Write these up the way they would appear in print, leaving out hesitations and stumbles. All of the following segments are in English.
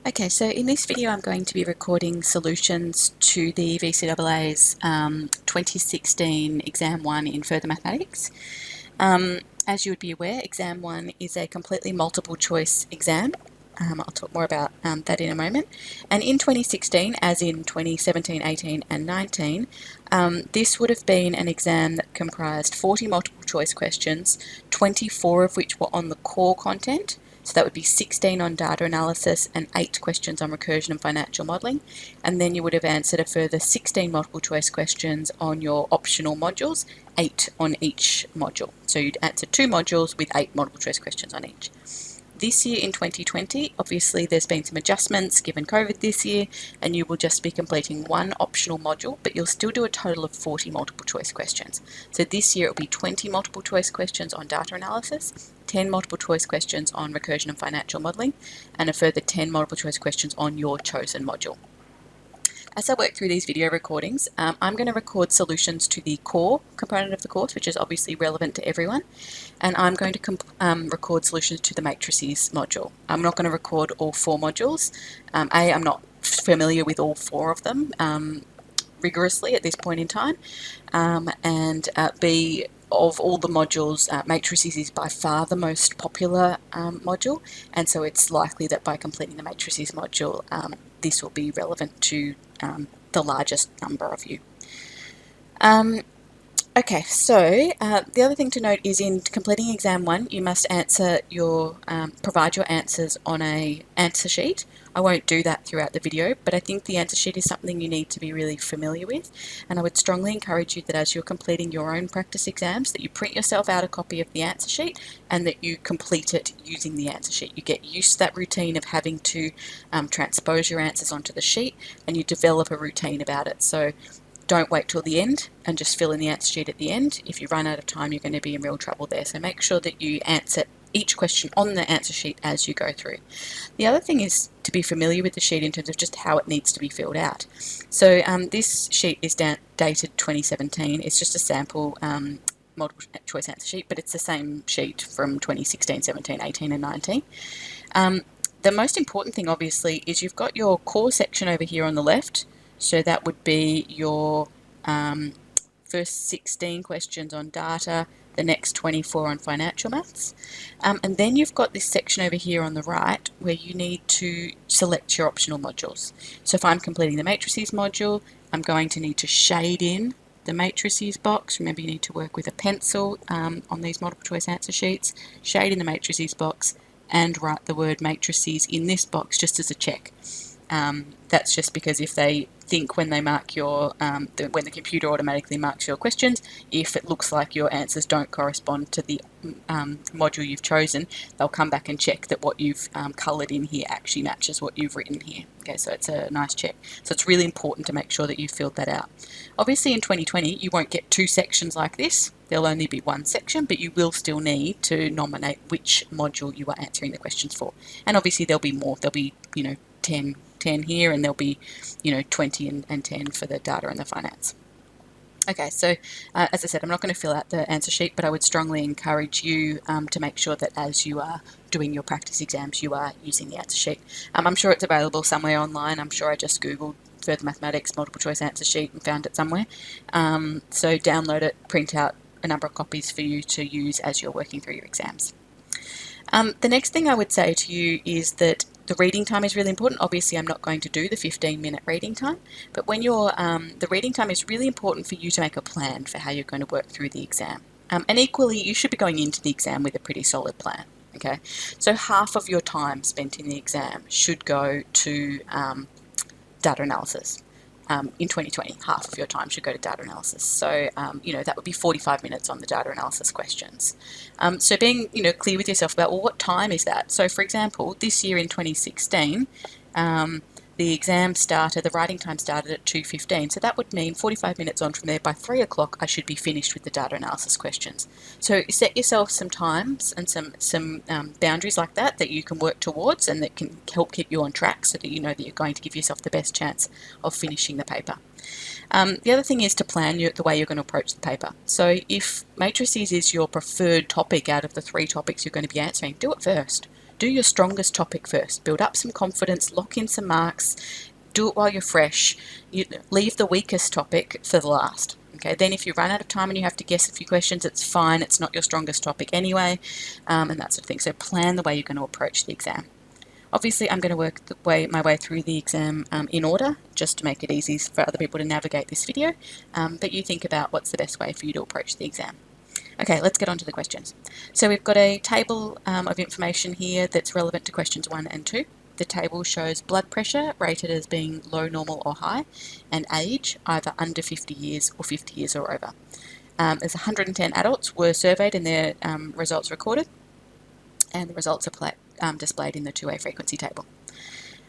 Okay, so in this video I'm going to be recording solutions to the VCAA's 2016 Exam 1 in Further Mathematics. As you would be aware, Exam 1 is a completely multiple choice exam. I'll talk more about that in a moment. And in 2016, as in 2017, 18 and 19, this would have been an exam that comprised 40 multiple choice questions, 24 of which were on the core content. So that would be 16 on data analysis and 8 questions on recursion and financial modelling. And then you would have answered a further 16 multiple choice questions on your optional modules, 8 on each module. So you'd answer 2 modules with 8 multiple choice questions on each. This year in 2020, obviously there's been some adjustments given COVID this year, and you will just be completing 1 optional module, but you'll still do a total of 40 multiple choice questions. So this year it'll be 20 multiple choice questions on data analysis, 10 multiple choice questions on recursion and financial modelling, and a further 10 multiple choice questions on your chosen module. As I work through these video recordings, I'm going to record solutions to the core component of the course, which is obviously relevant to everyone, and I'm going to record solutions to the matrices module. I'm not going to record all 4 modules. I'm not familiar with all 4 of them rigorously at this point in time, and B, of all the modules, matrices is by far the most popular module, and so it's likely that by completing the matrices module, this will be relevant to the largest number of you. Okay, so the other thing to note is in completing exam 1, you must provide your answers on an answer sheet. I won't do that throughout the video, but I think the answer sheet is something you need to be really familiar with, and I would strongly encourage you that as you're completing your own practice exams, that you print yourself out a copy of the answer sheet and that you complete it using the answer sheet. You get used to that routine of having to transpose your answers onto the sheet, and you develop a routine about it. So don't wait till the end and just fill in the answer sheet at the end. If you run out of time, you're going to be in real trouble there. So make sure that you answer each question on the answer sheet as you go through. The other thing is to be familiar with the sheet in terms of just how it needs to be filled out. So this sheet is dated 2017. It's just a sample multiple choice answer sheet, but it's the same sheet from 2016, 17, 18 and 19. The most important thing obviously is you've got your core section over here on the left. So that would be your first 16 questions on data, the next 24 on financial maths. And then you've got this section over here on the right where you need to select your optional modules. So if I'm completing the matrices module, I'm going to need to shade in the matrices box. Remember, you need to work with a pencil on these multiple choice answer sheets, shade in the matrices box and write the word matrices in this box just as a check. That's just because if they think when they mark your, when the computer automatically marks your questions, if it looks like your answers don't correspond to the module you've chosen, they'll come back and check that what you've coloured in here actually matches what you've written here. Okay, so it's a nice check. So it's really important to make sure that you've filled that out. Obviously in 2020 you won't get 2 sections like this. There'll only be 1 section, but you will still need to nominate which module you are answering the questions for. And obviously there'll be more. There'll be, 10 here, and there'll be 20 and 10 for the data and the finance. Okay, so as I said, I'm not going to fill out the answer sheet, but I would strongly encourage you to make sure that as you are doing your practice exams, you are using the answer sheet. I'm sure it's available somewhere online. I'm sure I just Googled Further Mathematics multiple choice answer sheet and found it somewhere. So download it, print out a number of copies for you to use as you're working through your exams. The next thing I would say to you is that the reading time is really important. Obviously, I'm not going to do the 15-minute reading time, but when you're, the reading time is really important for you to make a plan for how you're going to work through the exam. And equally, you should be going into the exam with a pretty solid plan. Okay, so half of your time spent in the exam should go to data analysis. In 2020, half of your time should go to data analysis. So, that would be 45 minutes on the data analysis questions. So being, clear with yourself about, well, what time is that? So, for example, this year in 2016, the exam started, the writing time started at 2:15. So that would mean 45 minutes on from there, by 3 o'clock, I should be finished with the data analysis questions. So set yourself some times and some boundaries like that you can work towards and that can help keep you on track so that you know that you're going to give yourself the best chance of finishing the paper. The other thing is to plan the way you're going to approach the paper. So if matrices is your preferred topic out of the 3 topics you're going to be answering, do it first. do your strongest topic first. Build up some confidence, lock in some marks, do it while you're fresh. You leave the weakest topic for the last. Okay, then if you run out of time and you have to guess a few questions, it's fine. It's not your strongest topic anyway, and that sort of thing. So plan the way you're going to approach the exam. Obviously, I'm going to work my way through the exam in order, just to make it easy for other people to navigate this video, but you think about what's the best way for you to approach the exam. Okay, let's get on to the questions. So we've got a table of information here that's relevant to questions 1 and 2. The table shows blood pressure rated as being low, normal or high, and age, either under 50 years or 50 years or over. There's 110 adults were surveyed and their results recorded, and the results are displayed in the 2A frequency table.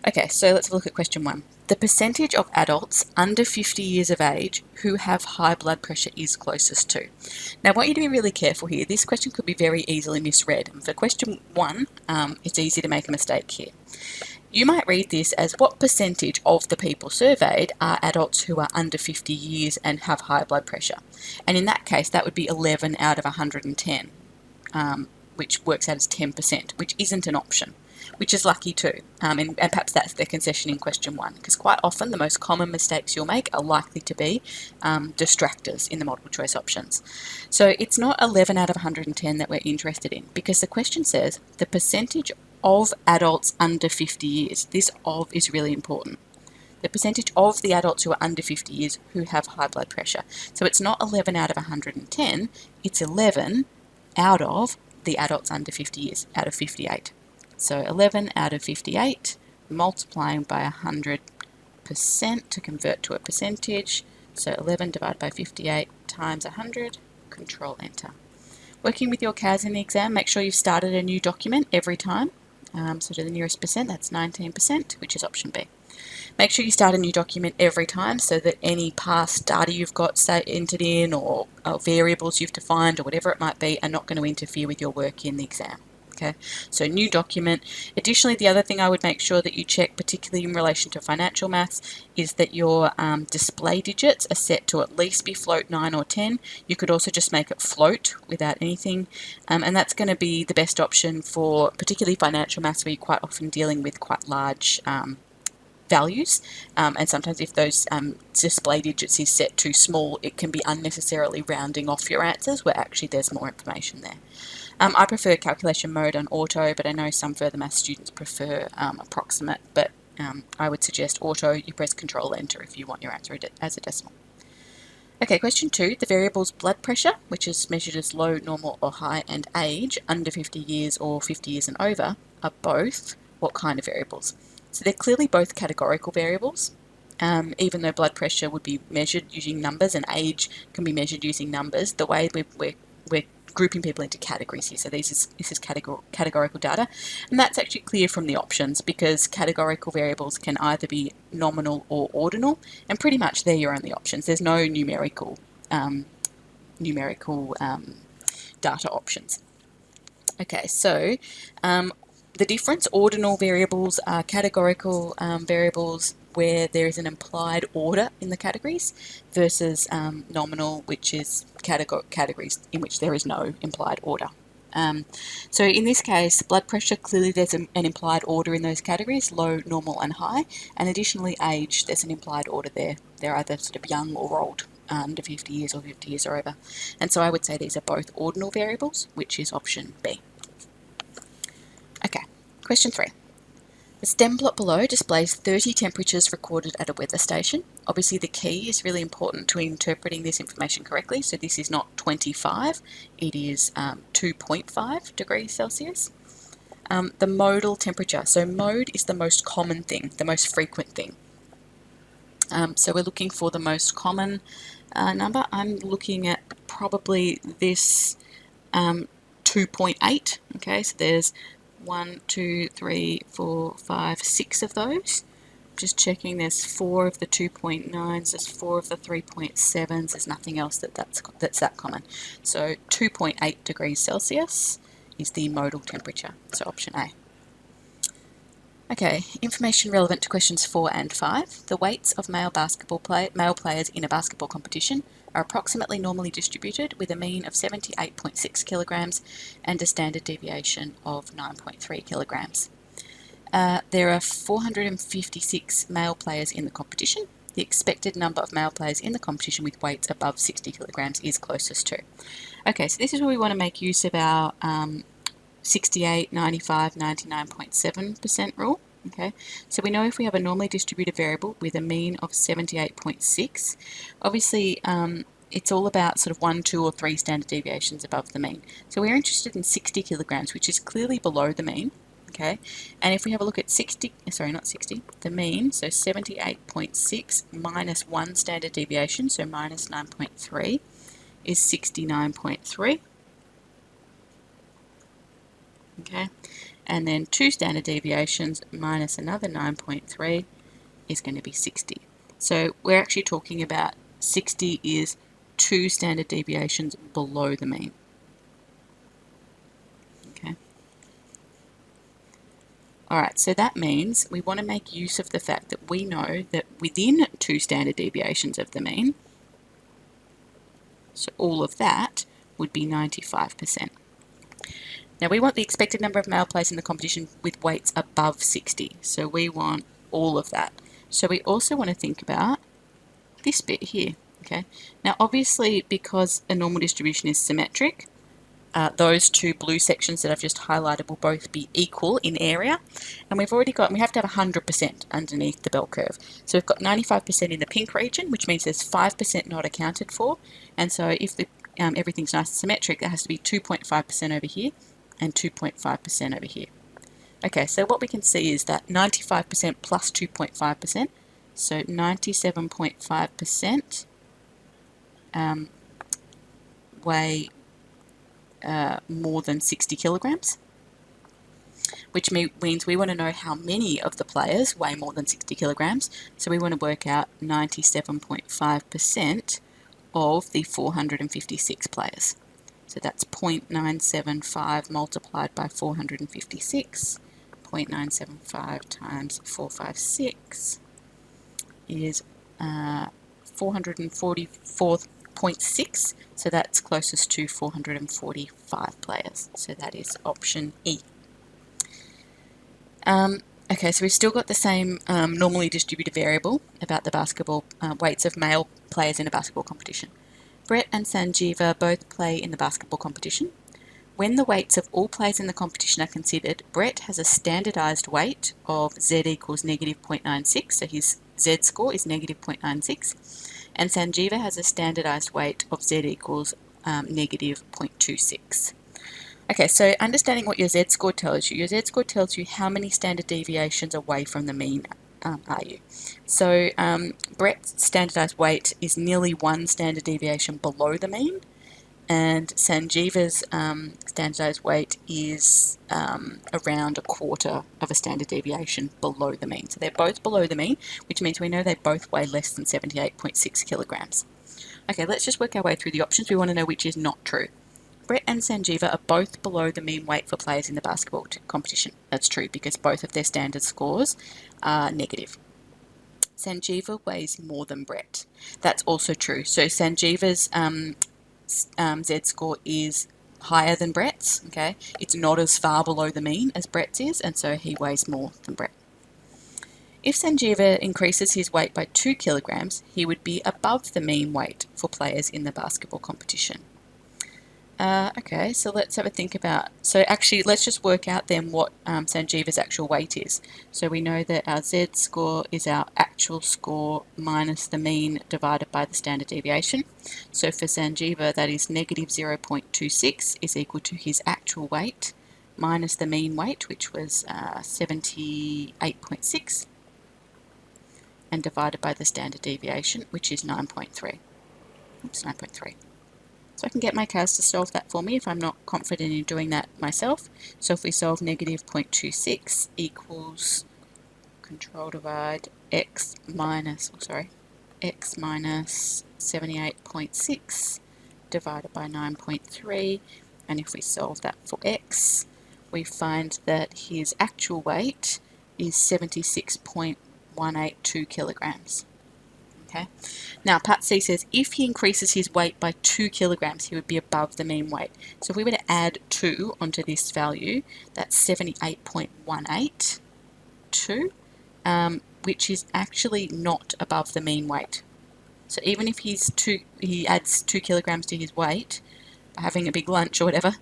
Okay, so let's look at question 1. The percentage of adults under 50 years of age who have high blood pressure is closest to. Now, I want you to be really careful here. This question could be very easily misread. And for question 1, it's easy to make a mistake here. You might read this as what percentage of the people surveyed are adults who are under 50 years and have high blood pressure. And in that case, that would be 11 out of 110, which works out as 10%, which isn't an option, which is lucky too. And perhaps that's their concession in question 1, because quite often the most common mistakes you'll make are likely to be distractors in the multiple choice options. So it's not 11 out of 110 that we're interested in, because the question says the percentage of adults under 50 years. This of is really important. The percentage of the adults who are under 50 years who have high blood pressure. So it's not 11 out of 110, it's 11 out of the adults under 50 years, out of 58. So 11 out of 58, multiplying by 100% to convert to a percentage. So 11 divided by 58 times 100, Control Enter. Working with your CAS in the exam, make sure you've started a new document every time. So to the nearest percent, that's 19%, which is option B. Make sure you start a new document every time so that any past data you've got entered in or variables you've defined or whatever it might be are not going to interfere with your work in the exam. Okay, so new document. Additionally, the other thing I would make sure that you check, particularly in relation to financial maths, is that your display digits are set to at least be float 9 or 10. You could also just make it float without anything, and that's going to be the best option for particularly financial maths, where you're quite often dealing with quite large values, and sometimes if those display digits is set too small, it can be unnecessarily rounding off your answers where actually there's more information there. I prefer calculation mode on auto, but I know some further math students prefer approximate, but I would suggest auto. You press Control Enter if you want your answer as a decimal. Okay, question 2, the variables blood pressure, which is measured as low, normal or high, and age, under 50 years or 50 years and over, are both what kind of variables? So they're clearly both categorical variables, even though blood pressure would be measured using numbers and age can be measured using numbers. The way we're grouping people into categories here, so this is categorical data, and that's actually clear from the options, because categorical variables can either be nominal or ordinal, and pretty much they're your only options. There's no numerical data options. Okay, so the difference, ordinal variables are categorical variables where there is an implied order in the categories, versus nominal, which is categories in which there is no implied order. So in this case, blood pressure, clearly there's an implied order in those categories, low, normal and high, and additionally age, there's an implied order there. They're either sort of young or old, under 50 years or 50 years or over. And so I would say these are both ordinal variables, which is option B. Okay, question 3. The STEM plot below displays 30 temperatures recorded at a weather station. Obviously the key is really important to interpreting this information correctly, so this is not 25, it is 2.5 degrees Celsius. The modal temperature, so mode is the most common thing, the most frequent thing. So we're looking for the most common number. I'm looking at probably this 2.8, okay, so there's 1, 2, 3, 4, 5, 6 of those. Just checking, there's 4 of the 2.9s, there's 4 of the 3.7s, there's nothing else that's that common. So 2.8 degrees Celsius is the modal temperature, so option A. Okay, information relevant to questions 4 and 5. The weights of male players in a basketball competition are approximately normally distributed with a mean of 78.6 kilograms and a standard deviation of 9.3 kilograms. There are 456 male players in the competition. The expected number of male players in the competition with weights above 60 kilograms is closest to. Okay, so this is where we want to make use of our 68, 95, 99.7% rule. Okay, so we know if we have a normally distributed variable with a mean of 78.6, obviously it's all about sort of 1, 2, or 3 standard deviations above the mean. So we're interested in 60 kilograms, which is clearly below the mean. Okay, and if we have a look at the mean, so 78.6 minus 1 standard deviation, so minus 9.3, is 69.3. Okay, and then 2 standard deviations minus another 9.3 is going to be 60. So we're actually talking about 60 is 2 standard deviations below the mean. Okay. Alright, so that means we want to make use of the fact that we know that within 2 standard deviations of the mean, so all of that would be 95%. Now we want the expected number of male players in the competition with weights above 60. So we want all of that. So we also want to think about this bit here. Okay. Now obviously because a normal distribution is symmetric, those 2 blue sections that I've just highlighted will both be equal in area. And we have to have 100% underneath the bell curve. So we've got 95% in the pink region, which means there's 5% not accounted for. And so if everything's nice and symmetric, there has to be 2.5% over here and 2.5% over here. Okay, so what we can see is that 95% plus 2.5%, so 97.5% weigh more than 60 kilograms, which means we want to know how many of the players weigh more than 60 kilograms. So we want to work out 97.5% of the 456 players. So that's 0.975 multiplied by 456. 0.975 times 456 is 444.6. So that's closest to 445 players. So that is option E. Okay, so we've still got the same normally distributed variable about the basketball weights of male players in a basketball competition. Brett and Sanjeeva both play in the basketball competition. When the weights of all players in the competition are considered, Brett has a standardized weight of Z equals negative 0.96, so his Z score is negative 0.96, and Sanjeeva has a standardized weight of Z equals negative 0.26. Okay, so understanding what your Z score tells you, how many standard deviations away from the mean are you. So Brett's standardized weight is nearly 1 standard deviation below the mean, and Sanjeeva's standardized weight is around 1/4 of a standard deviation below the mean. So they're both below the mean, which means we know they both weigh less than 78.6 kilograms. Okay, let's just work our way through the options. We want to know which is not true. Brett and Sanjeeva are both below the mean weight for players in the basketball competition. That's true because both of their standard scores are negative. Sanjeeva weighs more than Brett. That's also true. So Sanjeeva's Z score is higher than Brett's. Okay, it's not as far below the mean as Brett's is, and so he weighs more than Brett. If Sanjeeva increases his weight by 2 kilograms, he would be above the mean weight for players in the basketball competition. Okay, so let's have a think about, so actually let's just work out then what Sanjeeva's actual weight is. So we know that our Z score is our actual score minus the mean divided by the standard deviation. So for Sanjeeva that is negative 0.26 is equal to his actual weight minus the mean weight, which was 78.6, and divided by the standard deviation, which is 9.3. Oops, 9.3. So I can get my CAS to solve that for me if I'm not confident in doing that myself. So if we solve negative 0.26 equals control divide x minus 78.6 divided by 9.3, and if we solve that for x, we find that his actual weight is 76.182 kilograms. Okay. Now, part C says if he increases his weight by 2 kilograms, he would be above the mean weight. So if we were to add 2 onto this value, that's 78.182, which is actually not above the mean weight. So even if he adds 2 kilograms to his weight by having a big lunch or whatever,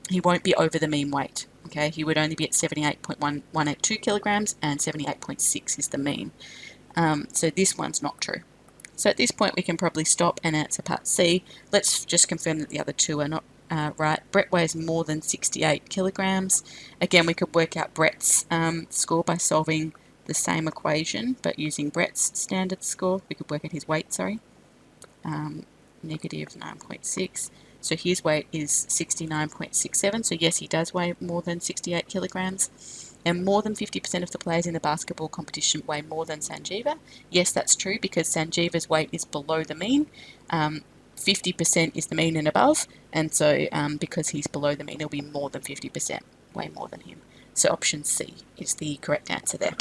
he won't be over the mean weight. Okay, he would only be at 78.182 kilograms, and 78.6 is the mean. So this one's not true. So at this point we can probably stop and answer part C. Let's just confirm that the other two are not right. Brett weighs more than 68 kilograms. Again, we could work out Brett's score by solving the same equation, but using Brett's standard score. We could work out his weight, sorry. Negative 9.6. So his weight is 69.67. So yes, he does weigh more than 68 kilograms. And more than 50% of the players in the basketball competition weigh more than Sanjeeva. Yes, that's true, because Sanjeeva's weight is below the mean. 50% is the mean and above, and so because he's below the mean, he'll be more than 50%, way more than him. So option C is the correct answer there.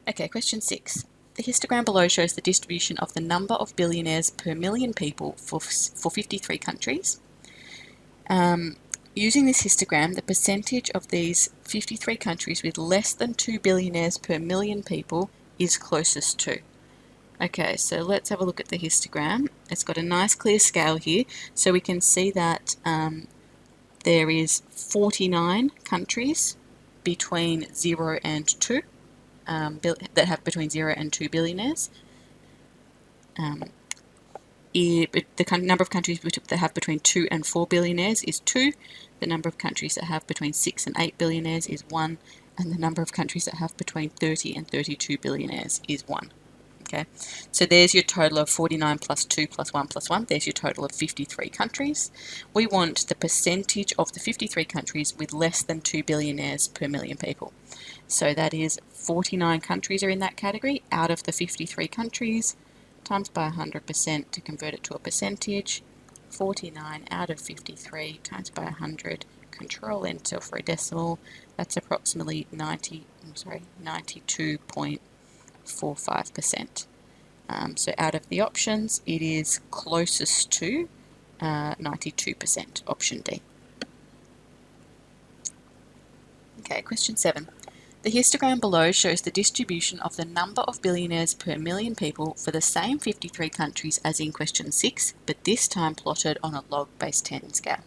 Okay, question 6. The histogram below shows the distribution of the number of billionaires per million people for 53 countries. Using this histogram, the percentage of these 53 countries with less than 2 billionaires per million people is closest to. Okay, so let's have a look at the histogram. It's got a nice clear scale here, so we can see that there is 49 countries between 0 and 2 that have between 0 and 2 billionaires. The number of countries that have between 2 and 4 billionaires is 2. The number of countries that have between 6 and 8 billionaires is 1. And the number of countries that have between 30 and 32 billionaires is 1. Okay, so there's your total of 49 plus 2 plus 1 plus 1. There's your total of 53 countries. We want the percentage of the 53 countries with less than 2 billionaires per million people. So that is 49 countries are in that category out of the 53 countries, times by 100% to convert it to a percentage. 49 out of 53 times by 100, control enter for a decimal. That's approximately 92.45%. So out of the options, it is closest to 92%, option D. Okay, question 7. The histogram below shows the distribution of the number of billionaires per million people for the same 53 countries as in question 6, but this time plotted on a log base 10 scale.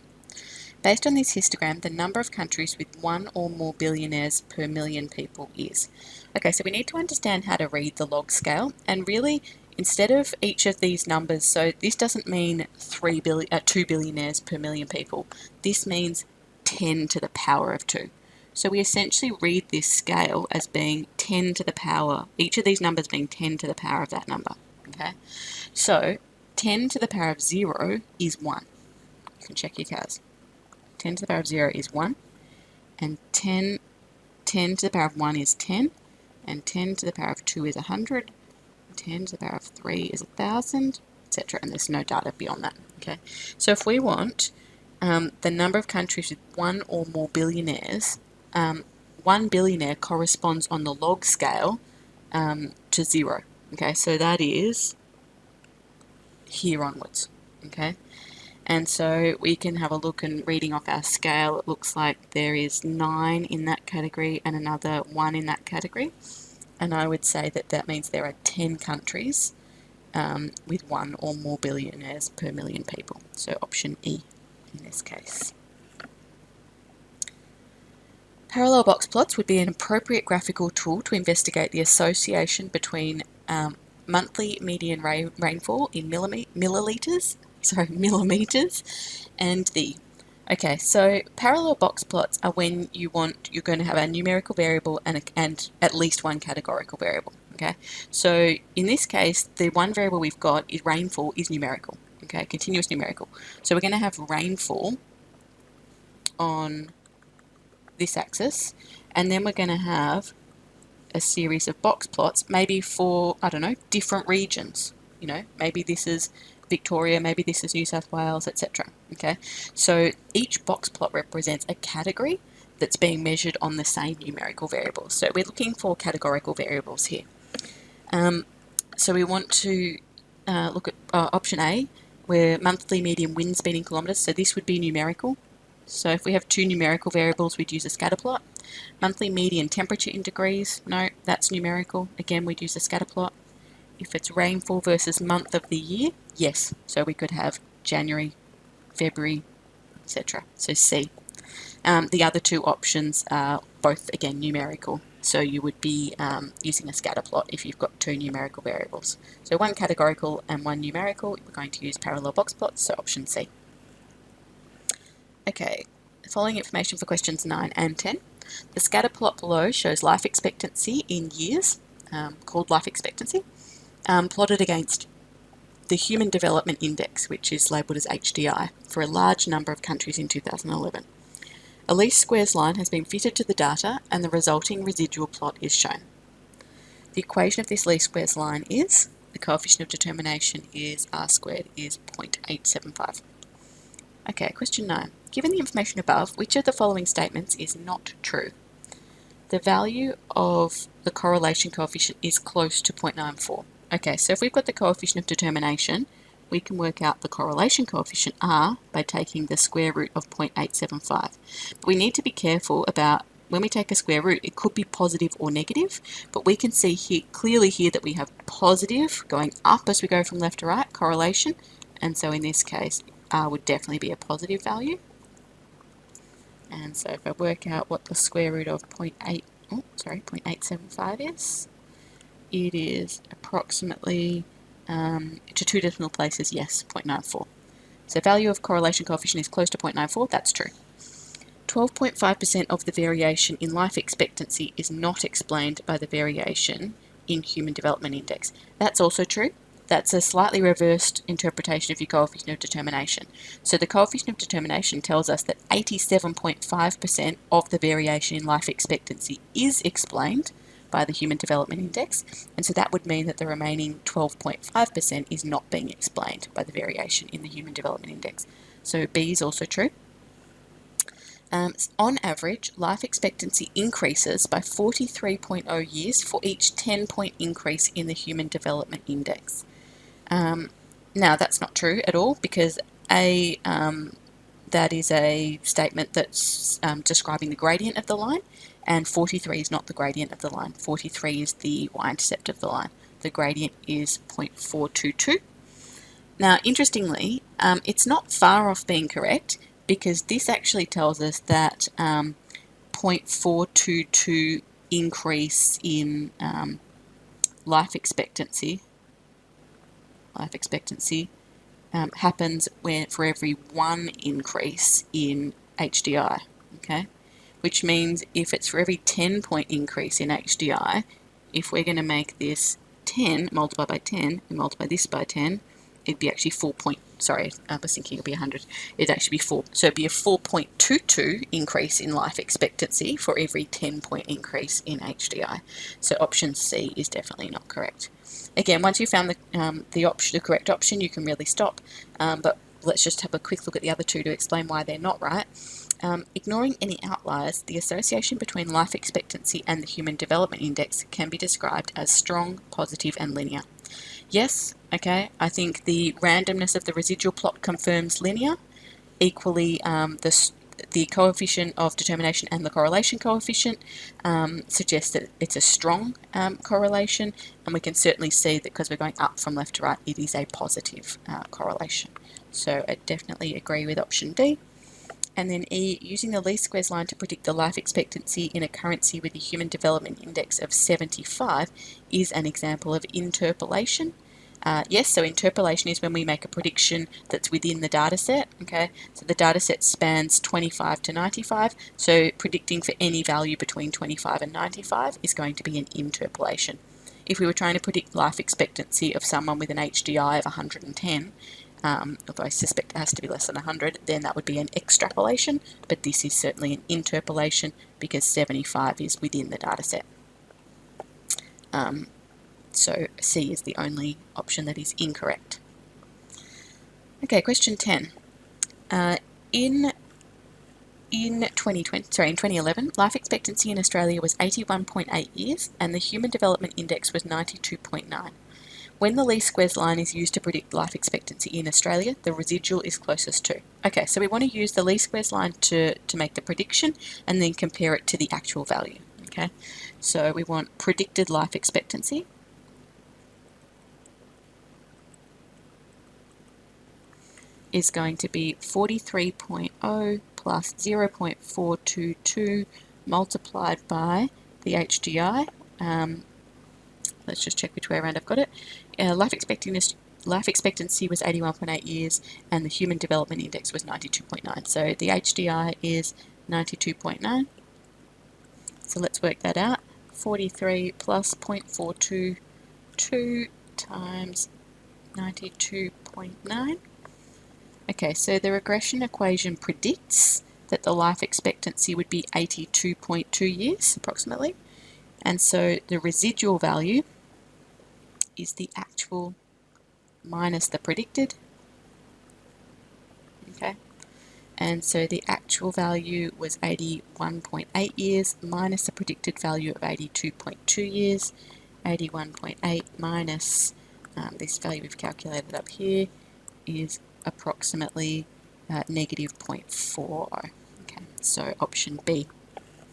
Based on this histogram, the number of countries with 1 or more billionaires per million people is. Okay, so we need to understand how to read the log scale, and really, instead of each of these numbers, so this doesn't mean 2 billionaires per million people. This means 10 to the power of 2. So we essentially read this scale as being 10 to the power, each of these numbers being 10 to the power of that number. Okay, so 10 to the power of 0 is 1. You can check your cards. 10 to the power of 0 is 1, and 10 to the power of 1 is 10, and 10 to the power of 2 is 100, 10 to the power of 3 is 1,000, etc. And there's no data beyond that. Okay, so if we want the number of countries with 1 or more billionaires, 1 billionaire corresponds on the log scale to 0. Okay, so that is here onwards. Okay, and so we can have a look, and reading off our scale, it looks like there is 9 in that category and another 1 in that category. And I would say that that means there are 10 countries with 1 or more billionaires per million people. So option E in this case. Parallel box plots would be an appropriate graphical tool to investigate the association between monthly median rainfall in millimeters, and the. Okay, so parallel box plots are when you're going to have a numerical variable and at least one categorical variable. Okay, so in this case, the one variable we've got is rainfall is numerical. Okay, continuous numerical. So we're going to have rainfall on this axis, and then we're going to have a series of box plots, maybe for, I don't know, different regions. You know, maybe this is Victoria, maybe this is New South Wales, etc. Okay, so each box plot represents a category that's being measured on the same numerical variables. So we're looking for categorical variables here. So we want to look at option A, where monthly median wind speed in kilometres. So this would be numerical. So if we have two numerical variables, we'd use a scatter plot. Monthly median temperature in degrees, no, that's numerical. Again, we'd use a scatter plot. If it's rainfall versus month of the year, yes. So we could have January, February, etc. So C. The other two options are both, again, numerical. So you would be using a scatter plot if you've got two numerical variables. So one categorical and one numerical, we're going to use parallel box plots, so option C. Okay, following information for questions 9 and 10. The scatter plot below shows life expectancy in years, called life expectancy, plotted against the Human Development Index, which is labelled as HDI, for a large number of countries in 2011. A least squares line has been fitted to the data and the resulting residual plot is shown. The equation of this least squares line is, the coefficient of determination is r squared is 0.875. Okay, question 9. Given the information above, which of the following statements is not true? The value of the correlation coefficient is close to 0.94. Okay, so if we've got the coefficient of determination, we can work out the correlation coefficient r by taking the square root of 0.875. But we need to be careful about when we take a square root, it could be positive or negative, but we can see here clearly here that we have positive going up as we go from left to right correlation, and so in this case r would definitely be a positive value. And so if I work out what the square root of 0.875 is, it is approximately, to two decimal places, yes, 0.94. So value of correlation coefficient is close to 0.94, that's true. 12.5% of the variation in life expectancy is not explained by the variation in Human Development Index. That's also true. That's a slightly reversed interpretation of your coefficient of determination. So the coefficient of determination tells us that 87.5% of the variation in life expectancy is explained by the Human Development Index, and so that would mean that the remaining 12.5% is not being explained by the variation in the Human Development Index. So B is also true. On average, life expectancy increases by 43.0 years for each 10-point increase in the Human Development Index. Now, that's not true at all, because that is a statement that's describing the gradient of the line, and 43 is not the gradient of the line. 43 is the y-intercept of the line. The gradient is 0.422. Now, interestingly, it's not far off being correct, because this actually tells us that 0.422 increase in life expectancy happens for every one increase in HDI, okay? Which means if it's for every 10-point increase in HDI, if we're going to make this 10 multiplied by 10 and multiply this by 10, it'd be actually 4 point, sorry, I was thinking it'd be 100, it'd actually be 4. So it'd be a 4.22 increase in life expectancy for every 10-point increase in HDI. So option C is definitely not correct. Again, once you've found the correct option, you can really stop, but let's just have a quick look at the other two to explain why they're not right. Ignoring any outliers, the association between life expectancy and the Human Development Index can be described as strong, positive, and linear. Yes, okay, I think the randomness of the residual plot confirms linear. Equally, the coefficient of determination and the correlation coefficient suggests that it's a strong correlation, and we can certainly see that because we're going up from left to right, it is a positive correlation. So I definitely agree with option D. And then E, using the least squares line to predict the life expectancy in a currency with a Human Development Index of 75 is an example of interpolation. Yes, so interpolation is when we make a prediction that's within the data set, okay? So the data set spans 25 to 95, so predicting for any value between 25 and 95 is going to be an interpolation. If we were trying to predict life expectancy of someone with an HDI of 110, although I suspect it has to be less than 100, then that would be an extrapolation, but this is certainly an interpolation because 75 is within the data set. So C is the only option that is incorrect. Okay, question 10. In In 2011, life expectancy in Australia was 81.8 years and the Human Development Index was 92.9. When the least squares line is used to predict life expectancy in Australia, the residual is closest to. Okay, so we want to use the least squares line to make the prediction and then compare it to the actual value. Okay, so we want predicted life expectancy. Is going to be 43.0 plus 0.422 multiplied by the HDI. Let's just check which way around I've got it. Life expectancy was 81.8 years and the Human Development Index was 92.9. So the HDI is 92.9. So let's work that out. 43 plus 0.422 times 92.9. Okay, so the regression equation predicts that the life expectancy would be 82.2 years approximately. And so the residual value is the actual minus the predicted. Okay, and so the actual value was 81.8 years minus the predicted value of 82.2 years. 81.8 minus this value we've calculated up here is approximately negative 0.40. Okay, so option B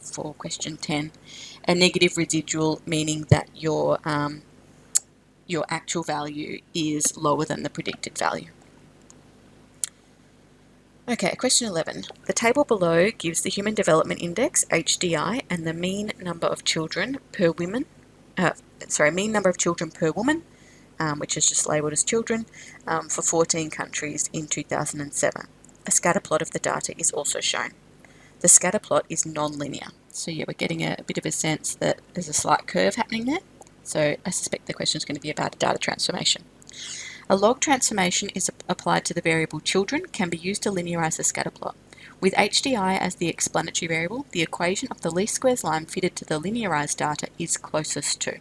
for question 10. A negative residual, meaning that your actual value is lower than the predicted value. Okay, question 11. The table below gives the Human Development Index, HDI, and the mean number of children per woman, mean number of children per woman, which is just labelled as children, for 14 countries in 2007. A scatter plot of the data is also shown. The scatter plot is non-linear. So yeah, we're getting a bit of a sense that there's a slight curve happening there. So I suspect the question is going to be about a data transformation. A log transformation is applied to the variable children, can be used to linearize the scatter plot. With HDI as the explanatory variable, the equation of the least squares line fitted to the linearized data is closest to.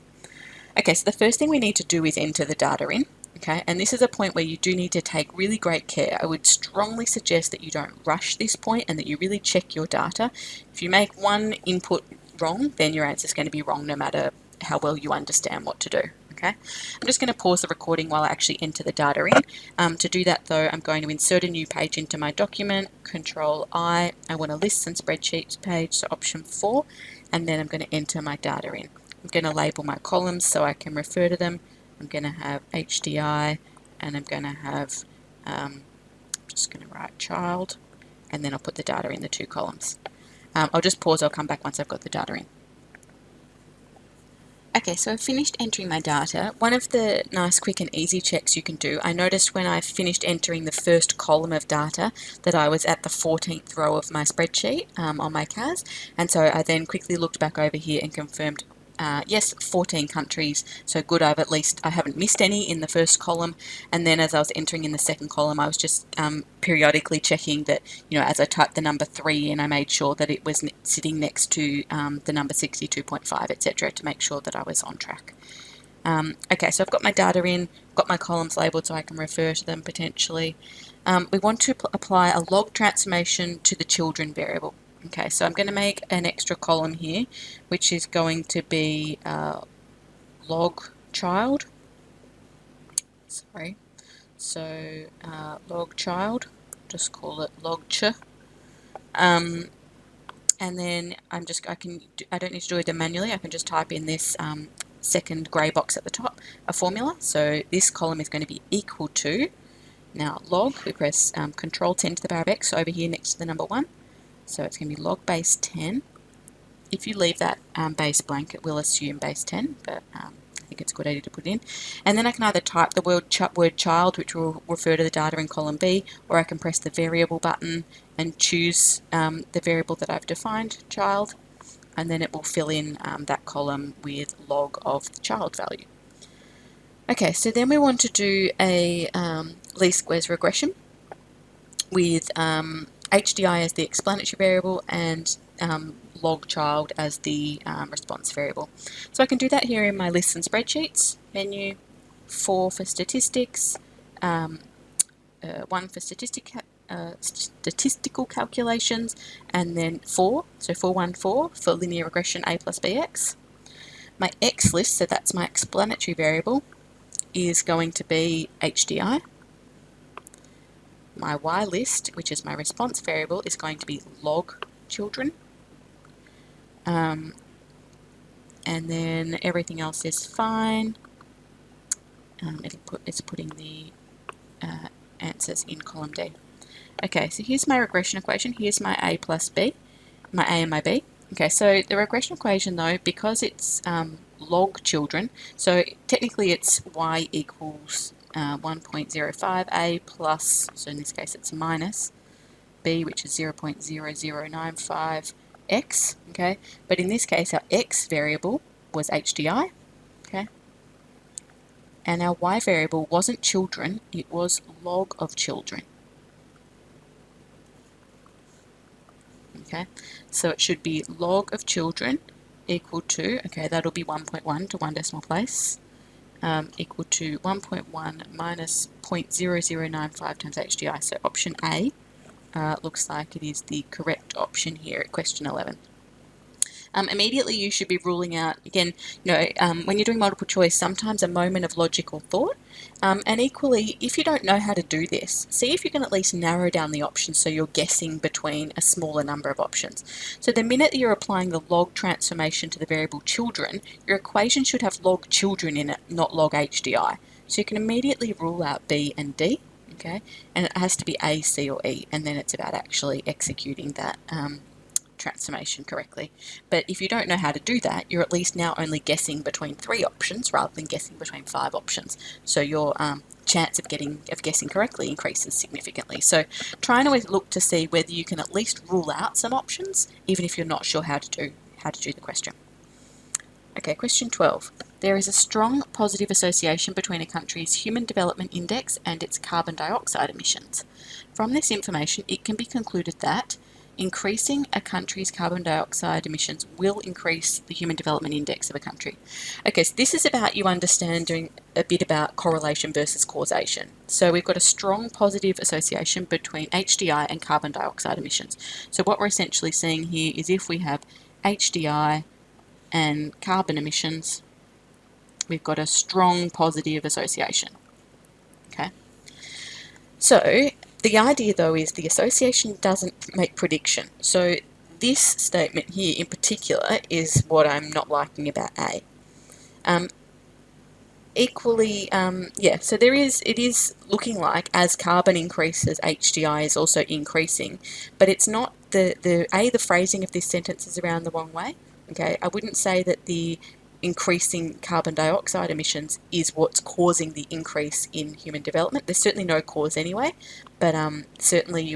Okay, so the first thing we need to do is enter the data in. Okay, and this is a point where you do need to take really great care. I would strongly suggest that you don't rush this point and that you really check your data. If you make one input wrong, then your answer is going to be wrong no matter how well you understand what to do. Okay, I'm just going to pause the recording while I actually enter the data in. To do that though, I'm going to insert a new page into my document, Control I want a lists and spreadsheets page, so option 4, and then I'm going to enter my data in. I'm going to label my columns so I can refer to them. I'm going to have HDI and I'm going to have, just going to write child, and then I'll put the data in the 2 columns. I'll just pause, I'll come back once I've got the data in. Okay, so I've finished entering my data. One of the nice, quick and easy checks you can do, I noticed when I finished entering the first column of data that I was at the 14th row of my spreadsheet on my CAS, and so I then quickly looked back over here and confirmed yes, 14 countries, so good, I haven't missed any in the first column, and then as I was entering in the second column, I was just periodically checking that, as I typed the number 3 in, I made sure that it was sitting next to the number 62.5, etc., to make sure that I was on track. Okay, so I've got my data in, got my columns labelled so I can refer to them potentially. We want to apply a log transformation to the children variable. Okay, so I'm going to make an extra column here, which is going to be log child. Sorry. So log child, just call it log ch. And then I don't need to do it manually. I can just type in this second grey box at the top, a formula. So this column is going to be equal to, now log, we press Control 10 to the power of x, so over here next to the number 1. So it's going to be log base 10. If you leave that base blank, it will assume base 10, but I think it's a good idea to put it in. And then I can either type the word child, which will refer to the data in column B, or I can press the variable button and choose the variable that I've defined, child, and then it will fill in that column with log of the child value. Okay, so then we want to do a least squares regression with HDI as the explanatory variable and log child as the response variable. So I can do that here in my lists and spreadsheets menu, 4 for statistics, 1 for statistic statistical calculations, and then 4, so 414 for linear regression a plus bx. My x list, so that's my explanatory variable, is going to be HDI. My y list, which is my response variable, is going to be log children. And then everything else is fine. It's putting the answers in column D. Okay, so here's my regression equation. Here's my a plus b, my a and my b. Okay, so the regression equation though, because it's log children, so technically it's y equals 1.05a plus, so in this case it's minus b, which is 0.0095x, okay? But in this case, our x variable was HDI, okay? And our y variable wasn't children, it was log of children. Okay, so it should be log of children equal to, okay, that'll be 1.1 to 1 decimal place, equal to 1.1 minus 0.0095 times HDI. So option A looks like it is the correct option here at question 11. Immediately you should be ruling out, again, when you're doing multiple choice, sometimes a moment of logical thought. And equally, if you don't know how to do this, see if you can at least narrow down the options so you're guessing between a smaller number of options. So the minute that you're applying the log transformation to the variable children, your equation should have log children in it, not log HDI. So you can immediately rule out B and D, okay? And it has to be A, C, or E, and then it's about actually executing that transformation correctly. But if you don't know how to do that, you're at least now only guessing between 3 options rather than guessing between 5 options. So your chance of guessing correctly increases significantly. So try and always look to see whether you can at least rule out some options, even if you're not sure how to do the question. Okay, question 12. There is a strong positive association between a country's Human Development Index and its carbon dioxide emissions. From this information, it can be concluded that increasing a country's carbon dioxide emissions will increase the Human Development Index of a country. Okay, so this is about you understanding a bit about correlation versus causation. So we've got a strong positive association between HDI and carbon dioxide emissions. So what we're essentially seeing here is if we have HDI and carbon emissions, we've got a strong positive association. Okay. So the idea though is the association doesn't make prediction. So this statement here in particular is what I'm not liking about A. Equally, so it is looking like as carbon increases, HDI is also increasing, but it's not the phrasing of this sentence is around the wrong way. Okay, I wouldn't say that the increasing carbon dioxide emissions is what's causing the increase in human development. There's certainly no cause anyway, but certainly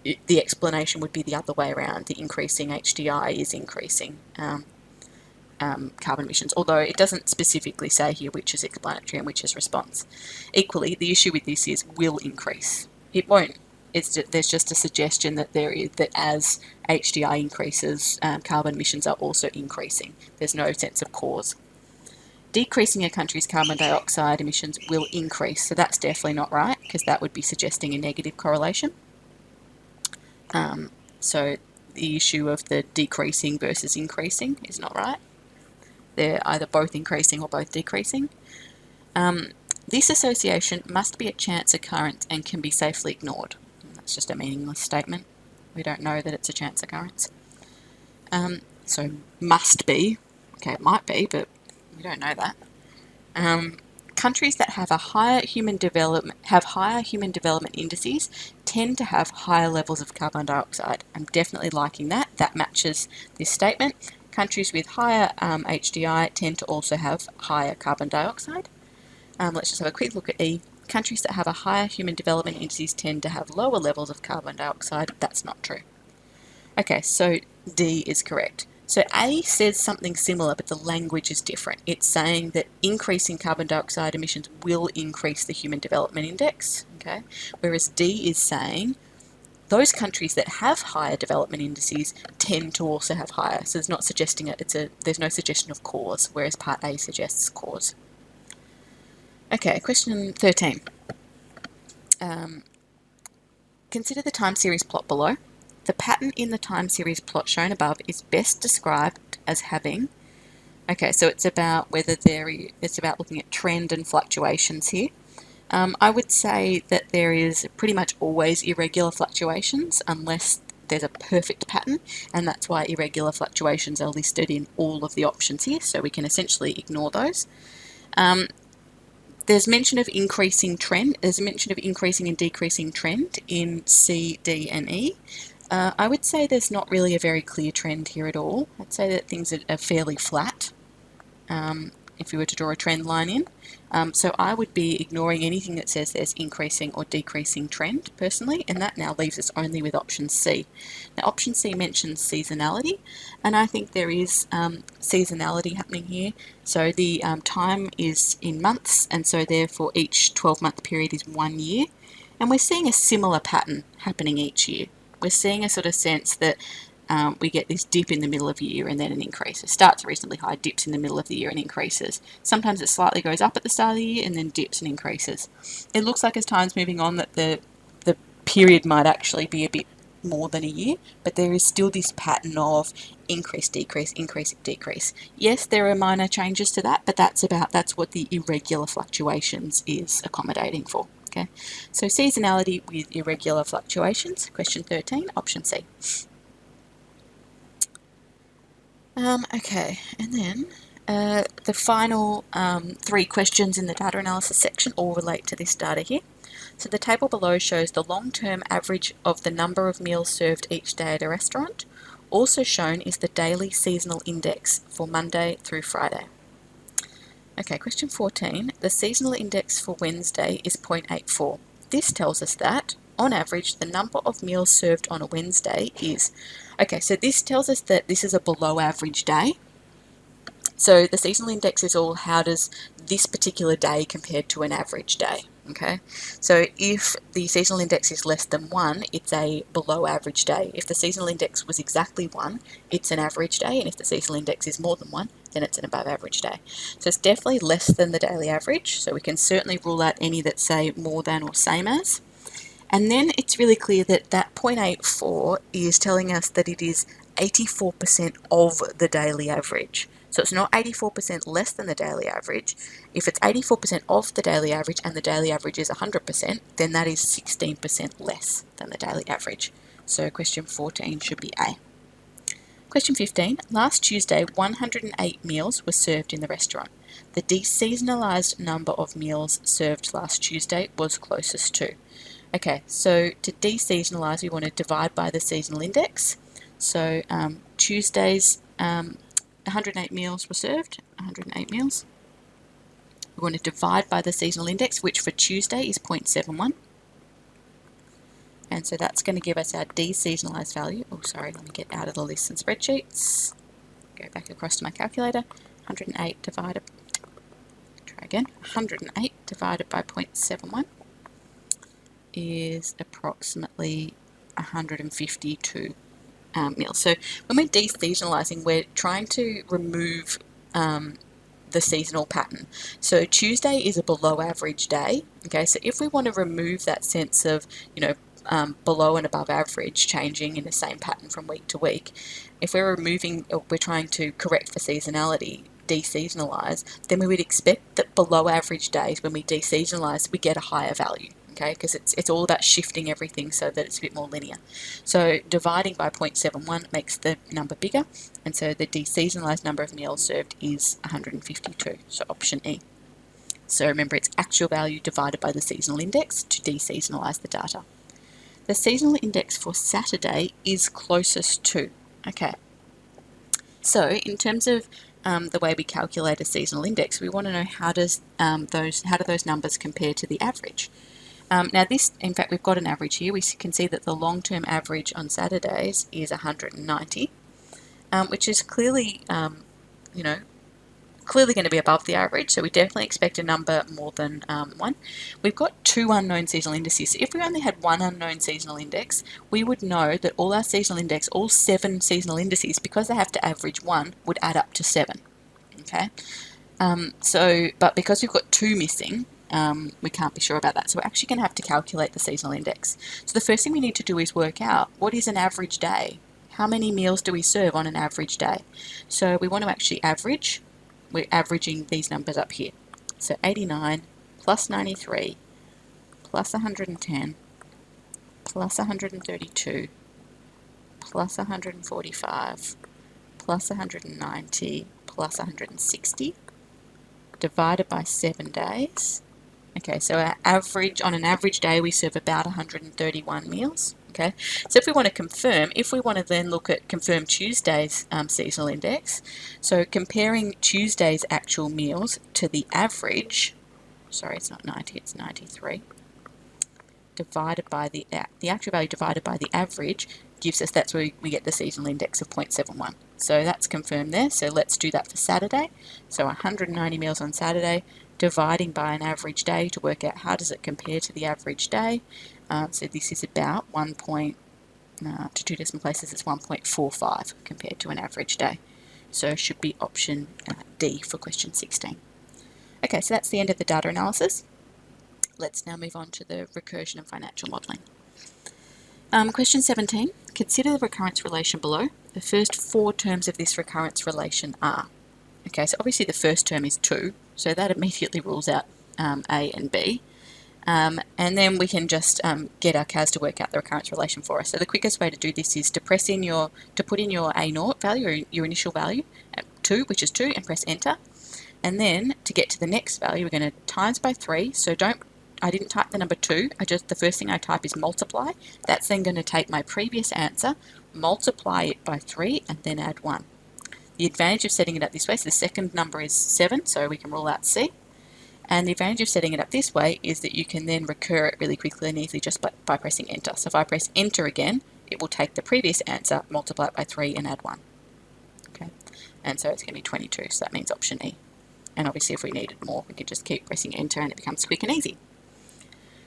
the explanation would be the other way around. The increasing HDI is increasing carbon emissions, although it doesn't specifically say here which is explanatory and which is response. Equally, the issue with this is will increase. It won't. There's just a suggestion that that as HDI increases, carbon emissions are also increasing. There's no sense of cause. Decreasing a country's carbon dioxide emissions will increase, so that's definitely not right because that would be suggesting a negative correlation. So the issue of the decreasing versus increasing is not right. They're either both increasing or both decreasing. This association must be a chance occurrence and can be safely ignored. That's just a meaningless statement. We don't know that it's a chance occurrence. So must be, okay, it might be, but we don't know that. Countries that have higher human development indices tend to have higher levels of carbon dioxide. I'm definitely liking that. That matches this statement. Countries with higher HDI tend to also have higher carbon dioxide. Let's just have a quick look at E. Countries that have a higher human development indices tend to have lower levels of carbon dioxide. That's not true. Okay, so D is correct. So A says something similar, but the language is different. It's saying that increasing carbon dioxide emissions will increase the Human Development Index, okay? Whereas D is saying those countries that have higher development indices tend to also have higher. So it's not suggesting there's no suggestion of cause, whereas part A suggests cause. Okay, question 13. consider the time series plot below. The pattern in the time series plot shown above is best described as having, okay, so it's about it's about looking at trend and fluctuations here. I would say that there is pretty much always irregular fluctuations unless there's a perfect pattern, and that's why irregular fluctuations are listed in all of the options here, so we can essentially ignore those. There's mention of increasing trend. There's a mention of increasing and decreasing trend in C, D, and E. I would say there's not really a very clear trend here at all. I'd say that things are fairly flat. If you were to draw a trend line in. So I would be ignoring anything that says there's increasing or decreasing trend personally, and that now leaves us only with option C. Now option C mentions seasonality, and I think there is seasonality happening here. So the time is in months, and so therefore each 12-month period is 1 year, and we're seeing a similar pattern happening each year. We're seeing a sort of sense that we get this dip in the middle of the year and then an increase. It starts reasonably high, dips in the middle of the year and increases. Sometimes it slightly goes up at the start of the year and then dips and increases. It looks like as time's moving on that the period might actually be a bit more than a year, but there is still this pattern of increase, decrease, increase, decrease. Yes, there are minor changes to that, but that's what the irregular fluctuations is accommodating for. Okay, so seasonality with irregular fluctuations, question 13, option C. Okay, and then the final 3 questions in the data analysis section all relate to this data here. So the table below shows the long-term average of the number of meals served each day at a restaurant. Also shown is the daily seasonal index for Monday through Friday. Okay, question 14. The seasonal index for Wednesday is 0.84. This tells us that, on average, the number of meals served on a Wednesday is... Okay, so this tells us that this is a below average day. So the seasonal index is all how does this particular day compare to an average day. Okay, so if the seasonal index is less than 1, it's a below average day. If the seasonal index was exactly 1, it's an average day, and if the seasonal index is more than 1, then it's an above average day. So it's definitely less than the daily average, so we can certainly rule out any that say more than or same as. And then it's really clear that that 0.84 is telling us that it is 84% of the daily average. So it's not 84% less than the daily average. If it's 84% of the daily average and the daily average is 100%, then that is 16% less than the daily average. So question 14 should be A. Question 15. Last Tuesday, 108 meals were served in the restaurant. The deseasonalised number of meals served last Tuesday was closest to. Okay, so to deseasonalise, we want to divide by the seasonal index. So Tuesday's 108 meals were served, 108 meals. We want to divide by the seasonal index, which for Tuesday is 0.71. And so that's going to give us our deseasonalised value. Oh, sorry, let me get out of the lists and spreadsheets. Go back across to my calculator. 108 divided, try again, 108 divided by 0.71 is approximately 152 meals. So when we're deseasonalising, we're trying to remove the seasonal pattern. So Tuesday is a below average day. Okay, so if we want to remove that sense of, below and above average changing in the same pattern from week to week, if we're removing, or we're trying to correct for seasonality, deseasonalise, then we would expect that below average days, when we deseasonalise, we get a higher value. Okay, because it's all about shifting everything so that it's a bit more linear. So dividing by 0.71 makes the number bigger, and so the deseasonalised number of meals served is 152, so option E. So remember, it's actual value divided by the seasonal index to deseasonalise the data. The seasonal index for Saturday is closest to. Okay, so in terms of the way we calculate a seasonal index, we want to know how do those numbers compare to the average. Now this, in fact, we've got an average here. We can see that the long-term average on Saturdays is 190, which is clearly, clearly going to be above the average. So we definitely expect a number more than 1. We've got 2 unknown seasonal indices. So if we only had 1 unknown seasonal index, we would know that all our seasonal index, all 7 seasonal indices, because they have to average 1, would add up to 7. Okay. But because we've got 2 missing, we can't be sure about that. So we're actually going to have to calculate the seasonal index. So the first thing we need to do is work out what is an average day. How many meals do we serve on an average day? So we want to actually average. We're averaging these numbers up here. So 89 plus 93 plus 110 plus 132 plus 145 plus 190 plus 160 divided by 7 days. Okay, so our average, on an average day, we serve about 131 meals. Okay, so if we want to confirm, if we want to then look at confirm Tuesday's seasonal index, so comparing Tuesday's actual meals to the average, sorry, it's not 90, it's 93, divided by the actual value divided by the average gives us, that's where we get the seasonal index of 0.71. So that's confirmed there. So let's do that for Saturday. So 190 meals on Saturday, dividing by an average day to work out how does it compare to the average day. So this is about to 2 decimal places, it's 1.45 compared to an average day. So it should be option D for question 16. Okay, so that's the end of the data analysis. Let's now move on to the recursion and financial modelling. Question 17, consider the recurrence relation below. The first 4 terms of this recurrence relation are. Okay, so obviously the first term is 2, so that immediately rules out A and B. And then we can just get our CAS to work out the recurrence relation for us. So the quickest way to do this is to put in your A0 value, or your initial value, at 2, which is 2, and press enter. And then to get to the next value, we're going to times by 3. So I didn't type the number 2, the first thing I type is multiply. That's then going to take my previous answer, multiply it by 3, and then add 1. The advantage of setting it up this way, so the second number is 7, so we can rule out C. And the advantage of setting it up this way is that you can then recur it really quickly and easily just by pressing enter. So if I press enter again, it will take the previous answer, multiply it by 3, and add 1. Okay, and so it's going to be 22, so that means option E. And obviously if we needed more, we could just keep pressing enter and it becomes quick and easy.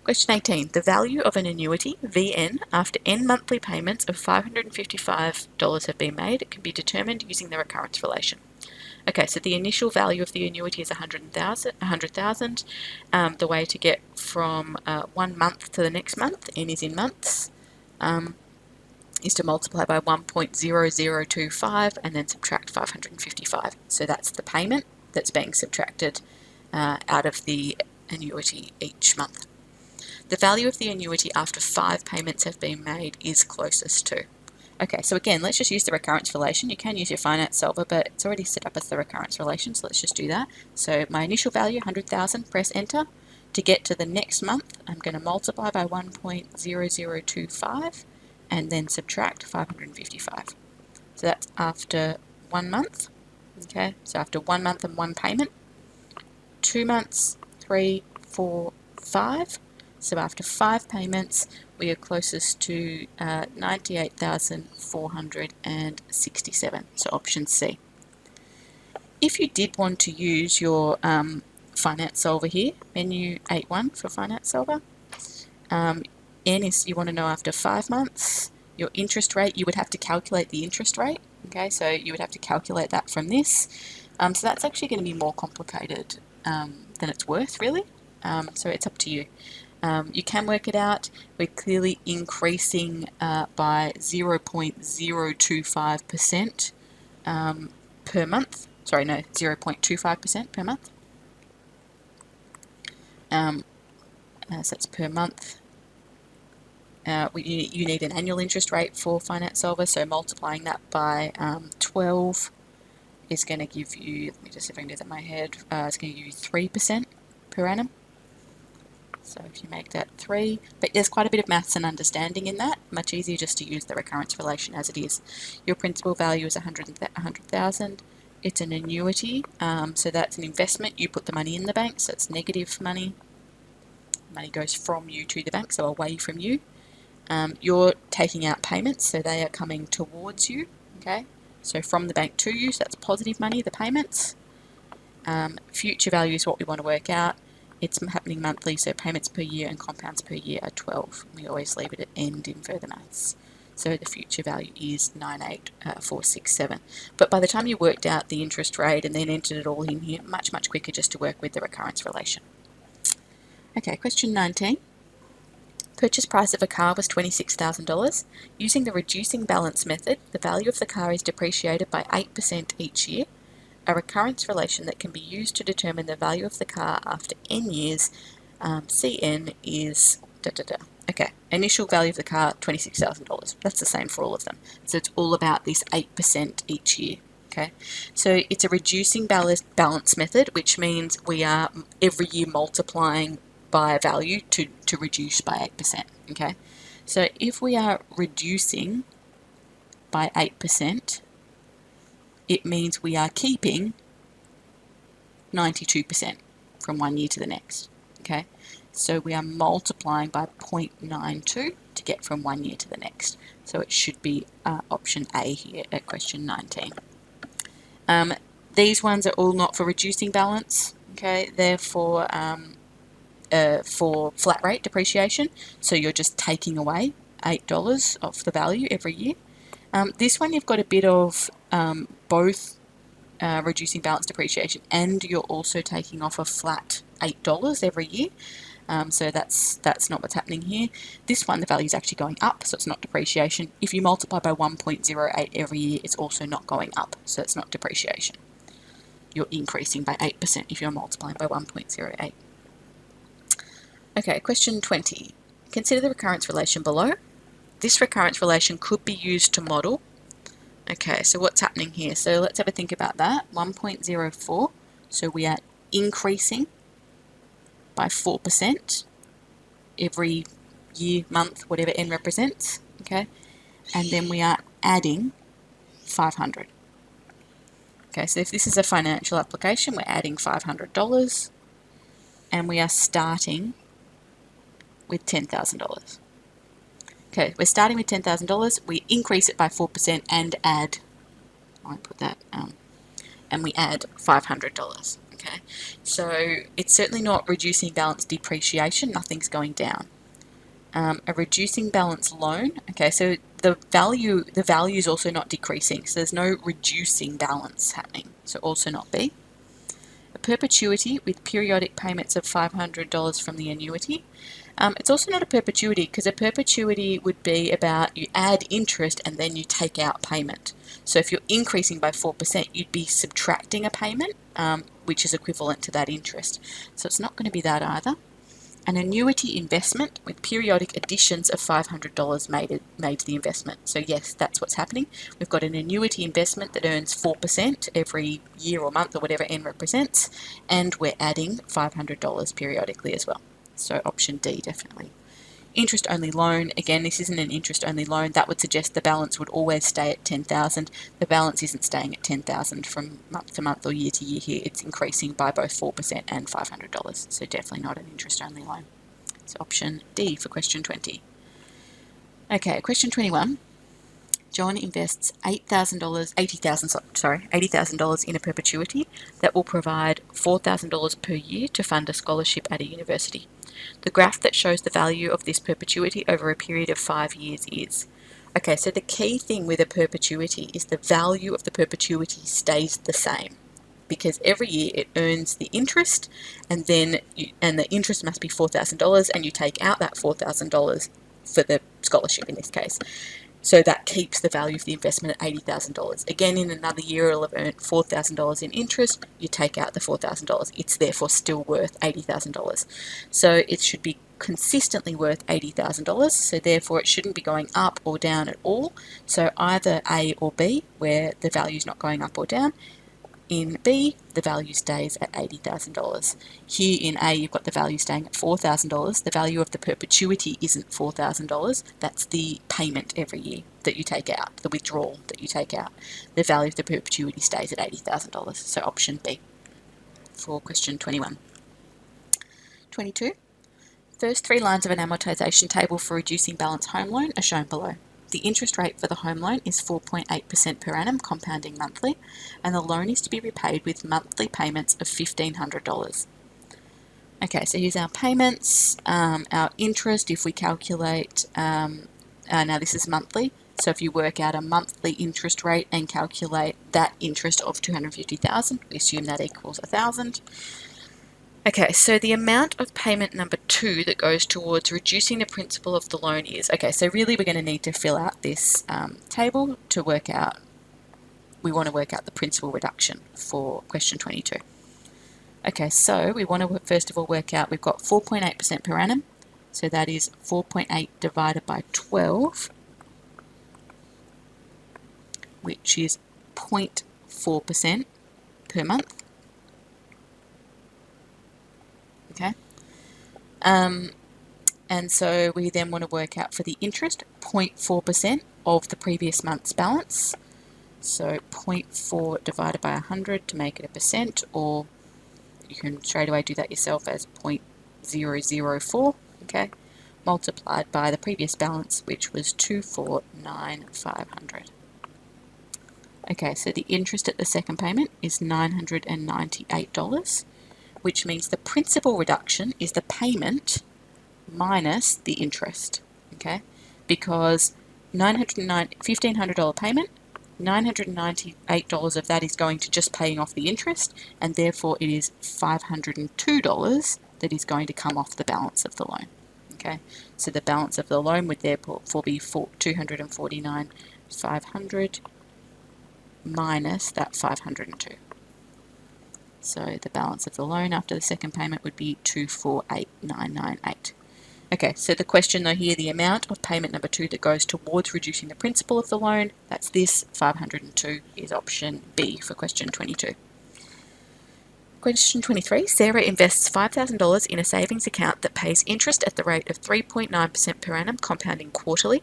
Question 18. The value of an annuity, VN, after N monthly payments of $555 have been made, it can be determined using the recurrence relation. Okay, so the initial value of the annuity is 100,000. The way to get from 1 month to the next month, N is in months, is to multiply by 1.0025 and then subtract 555. So that's the payment that's being subtracted out of the annuity each month. The value of the annuity after 5 payments have been made is closest to. Okay, so again, let's just use the recurrence relation. You can use your finance solver, but it's already set up as the recurrence relation, so let's just do that. So my initial value, 100,000, press enter. To get to the next month, I'm going to multiply by 1.0025 and then subtract 555. So that's after 1 month. Okay, so after 1 month and 1 payment, 2 months, 3, 4, 5. So after 5 payments, we are closest to 98,467. So option C. If you did want to use your finance solver here, menu 8.1 for finance solver, N is, you want to know after 5 months, your interest rate, you would have to calculate the interest rate. Okay, so you would have to calculate that from this. So that's actually going to be more complicated than it's worth, really. So it's up to you. You can work it out. We're clearly increasing by 0.025% per month. Sorry, no, 0.25% per month. So that's per month. You need an annual interest rate for finance solver, so multiplying that by 12 is going to give you, let me just see if I can do that in my head, it's going to give you 3% per annum. So if you make that 3, but there's quite a bit of maths and understanding in that, much easier just to use the recurrence relation as it is. Your principal value is 100,000. It's an annuity, so that's an investment. You put the money in the bank, so it's negative money. Money goes from you to the bank, so away from you. You're taking out payments, so they are coming towards you. Okay, so from the bank to you, so that's positive money, the payments. Future value is what we want to work out. It's happening monthly, so payments per year and compounds per year are 12. We always leave it at end in further maths. So the future value is 98467. But by the time you worked out the interest rate and then entered it all in here, much quicker just to work with the recurrence relation. Okay, question 19. Purchase price of a car was $26,000. Using the reducing balance method, the value of the car is depreciated by 8% each year. A recurrence relation that can be used to determine the value of the car after n years, Cn is da da da. Okay, initial value of the car, $26,000. That's the same for all of them. So it's all about this 8% each year. Okay, so it's a reducing balance method, which means we are every year multiplying by a value to reduce by 8%. Okay, so if we are reducing by 8%, it means we are keeping 92% from one year to the next. Okay, so we are multiplying by 0.92 to get from one year to the next. So it should be option A here at question 19. These ones are all not for reducing balance. Okay, they're for flat rate depreciation. So you're just taking away $8 off the value every year. This one you've got a bit of both reducing balance depreciation, and you're also taking off a flat $8 every year. So that's not what's happening here. This one, the value is actually going up, so it's not depreciation. If you multiply by 1.08 every year, it's also not going up, so it's not depreciation. You're increasing by 8% if you're multiplying by 1.08. Okay, question 20. Consider the recurrence relation below. This recurrence relation could be used to model. Okay, so what's happening here? So let's have a think about that. 1.04, so we are increasing by 4% every year, month, whatever n represents, okay? And then we are adding 500. Okay, so if this is a financial application, we're adding $500, and we are starting with $10,000. Okay, we're starting with $10,000, we increase it by 4% and add, I won't put that, and we add $500. Okay, so it's certainly not reducing balance depreciation, nothing's going down. A reducing balance loan, okay, so the value is also not decreasing, so there's no reducing balance happening, so also not B. A perpetuity with periodic payments of $500 from the annuity. It's also not a perpetuity, because a perpetuity would be about you add interest and then you take out payment. So if you're increasing by 4%, you'd be subtracting a payment, which is equivalent to that interest. So it's not going to be that either. An annuity investment with periodic additions of $500 made to the investment. So yes, that's what's happening. We've got an annuity investment that earns 4% every year or month or whatever n represents, and we're adding $500 periodically as well. So option D, definitely. Interest-only loan, again, this isn't an interest-only loan. That would suggest the balance would always stay at $10,000. The balance isn't staying at $10,000 from month to month or year to year here. It's increasing by both 4% and $500. So definitely not an interest-only loan. So option D for question 20. Okay, question 21. John invests $80,000 in a perpetuity that will provide $4,000 per year to fund a scholarship at a university. The graph that shows the value of this perpetuity over a period of 5 years is. Okay, so the key thing with a perpetuity is the value of the perpetuity stays the same, because every year it earns the interest, and then the interest must be $4,000, and you take out that $4,000 for the scholarship in this case. So that keeps the value of the investment at $80,000. Again, in another year, it'll have earned $4,000 in interest. You take out the $4,000. It's therefore still worth $80,000. So it should be consistently worth $80,000. So therefore, it shouldn't be going up or down at all. So either A or B, where the value is not going up or down. In B, the value stays at $80,000. Here in A, you've got the value staying at $4,000. The value of the perpetuity isn't $4,000. That's the payment every year that you take out, the withdrawal that you take out. The value of the perpetuity stays at $80,000. So option B for question 21. 22. First 3 lines of an amortization table for reducing balance home loan are shown below. The interest rate for the home loan is 4.8% per annum, compounding monthly, and the loan is to be repaid with monthly payments of $1,500. Okay, so here's our payments, our interest. If we calculate, now this is monthly, so if you work out a monthly interest rate and calculate that interest of $250,000, we assume that equals $1,000. Okay, so the amount of payment number 2 that goes towards reducing the principal of the loan is, okay, so really we're going to need to fill out this table to work out, we want to work out the principal reduction for question 22. Okay, so we want to first of all work out, we've got 4.8% per annum, so that is 4.8 divided by 12, which is 0.4% per month. Okay. And so we then want to work out for the interest 0.4% of the previous month's balance. So 0.4 divided by 100 to make it a percent, or you can straight away do that yourself as 0.004, okay, multiplied by the previous balance, which was 249,500. Okay, so the interest at the second payment is $998, which means the principal reduction is the payment minus the interest, okay, because $1,500 payment, $998 of that is going to just paying off the interest, and therefore it is $502 that is going to come off the balance of the loan. Okay, so the balance of the loan would therefore be $249,500 minus that 502. So the balance of the loan after the second payment would be 248,998. Okay, so the question though here, the amount of payment number 2 that goes towards reducing the principal of the loan, that's this 502, is option B for question 22. Question 23, Sarah invests $5,000 in a savings account that pays interest at the rate of 3.9% per annum, compounding quarterly.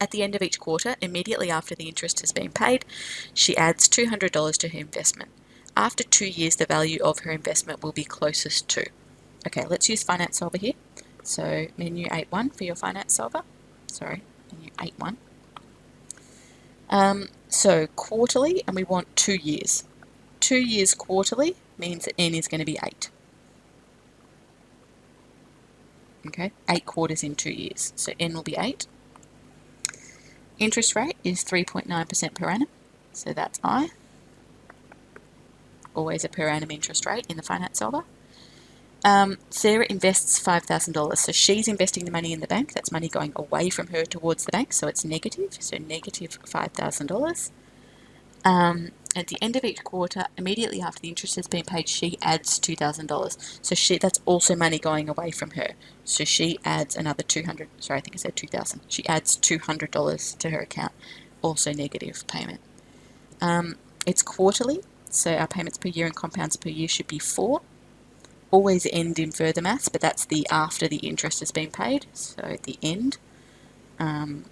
At the end of each quarter, immediately after the interest has been paid, she adds $200 to her investment. After 2 years, the value of her investment will be closest to. Okay, let's use Finance Solver here. So menu 8.1 for your Finance Solver. Sorry, menu 8.1. So quarterly, and we want 2 years. 2 years quarterly means that n is going to be 8. Okay, 8 quarters in 2 years. So n will be 8. Interest rate is 3.9% per annum. So that's I. Always a per annum interest rate in the Finance Solver. Sarah invests $5,000, so she's investing the money in the bank. That's money going away from her towards the bank, so it's negative, so negative $5,000. At the end of each quarter, immediately after the interest has been paid, she adds $2,000. So that's also money going away from her. So she adds another $200. Sorry, I think I said $2,000. She adds $200 to her account. Also negative payment. It's quarterly, so our payments per year and compounds per year should be 4. Always end in further maths, but that's the after the interest has been paid, so the end. And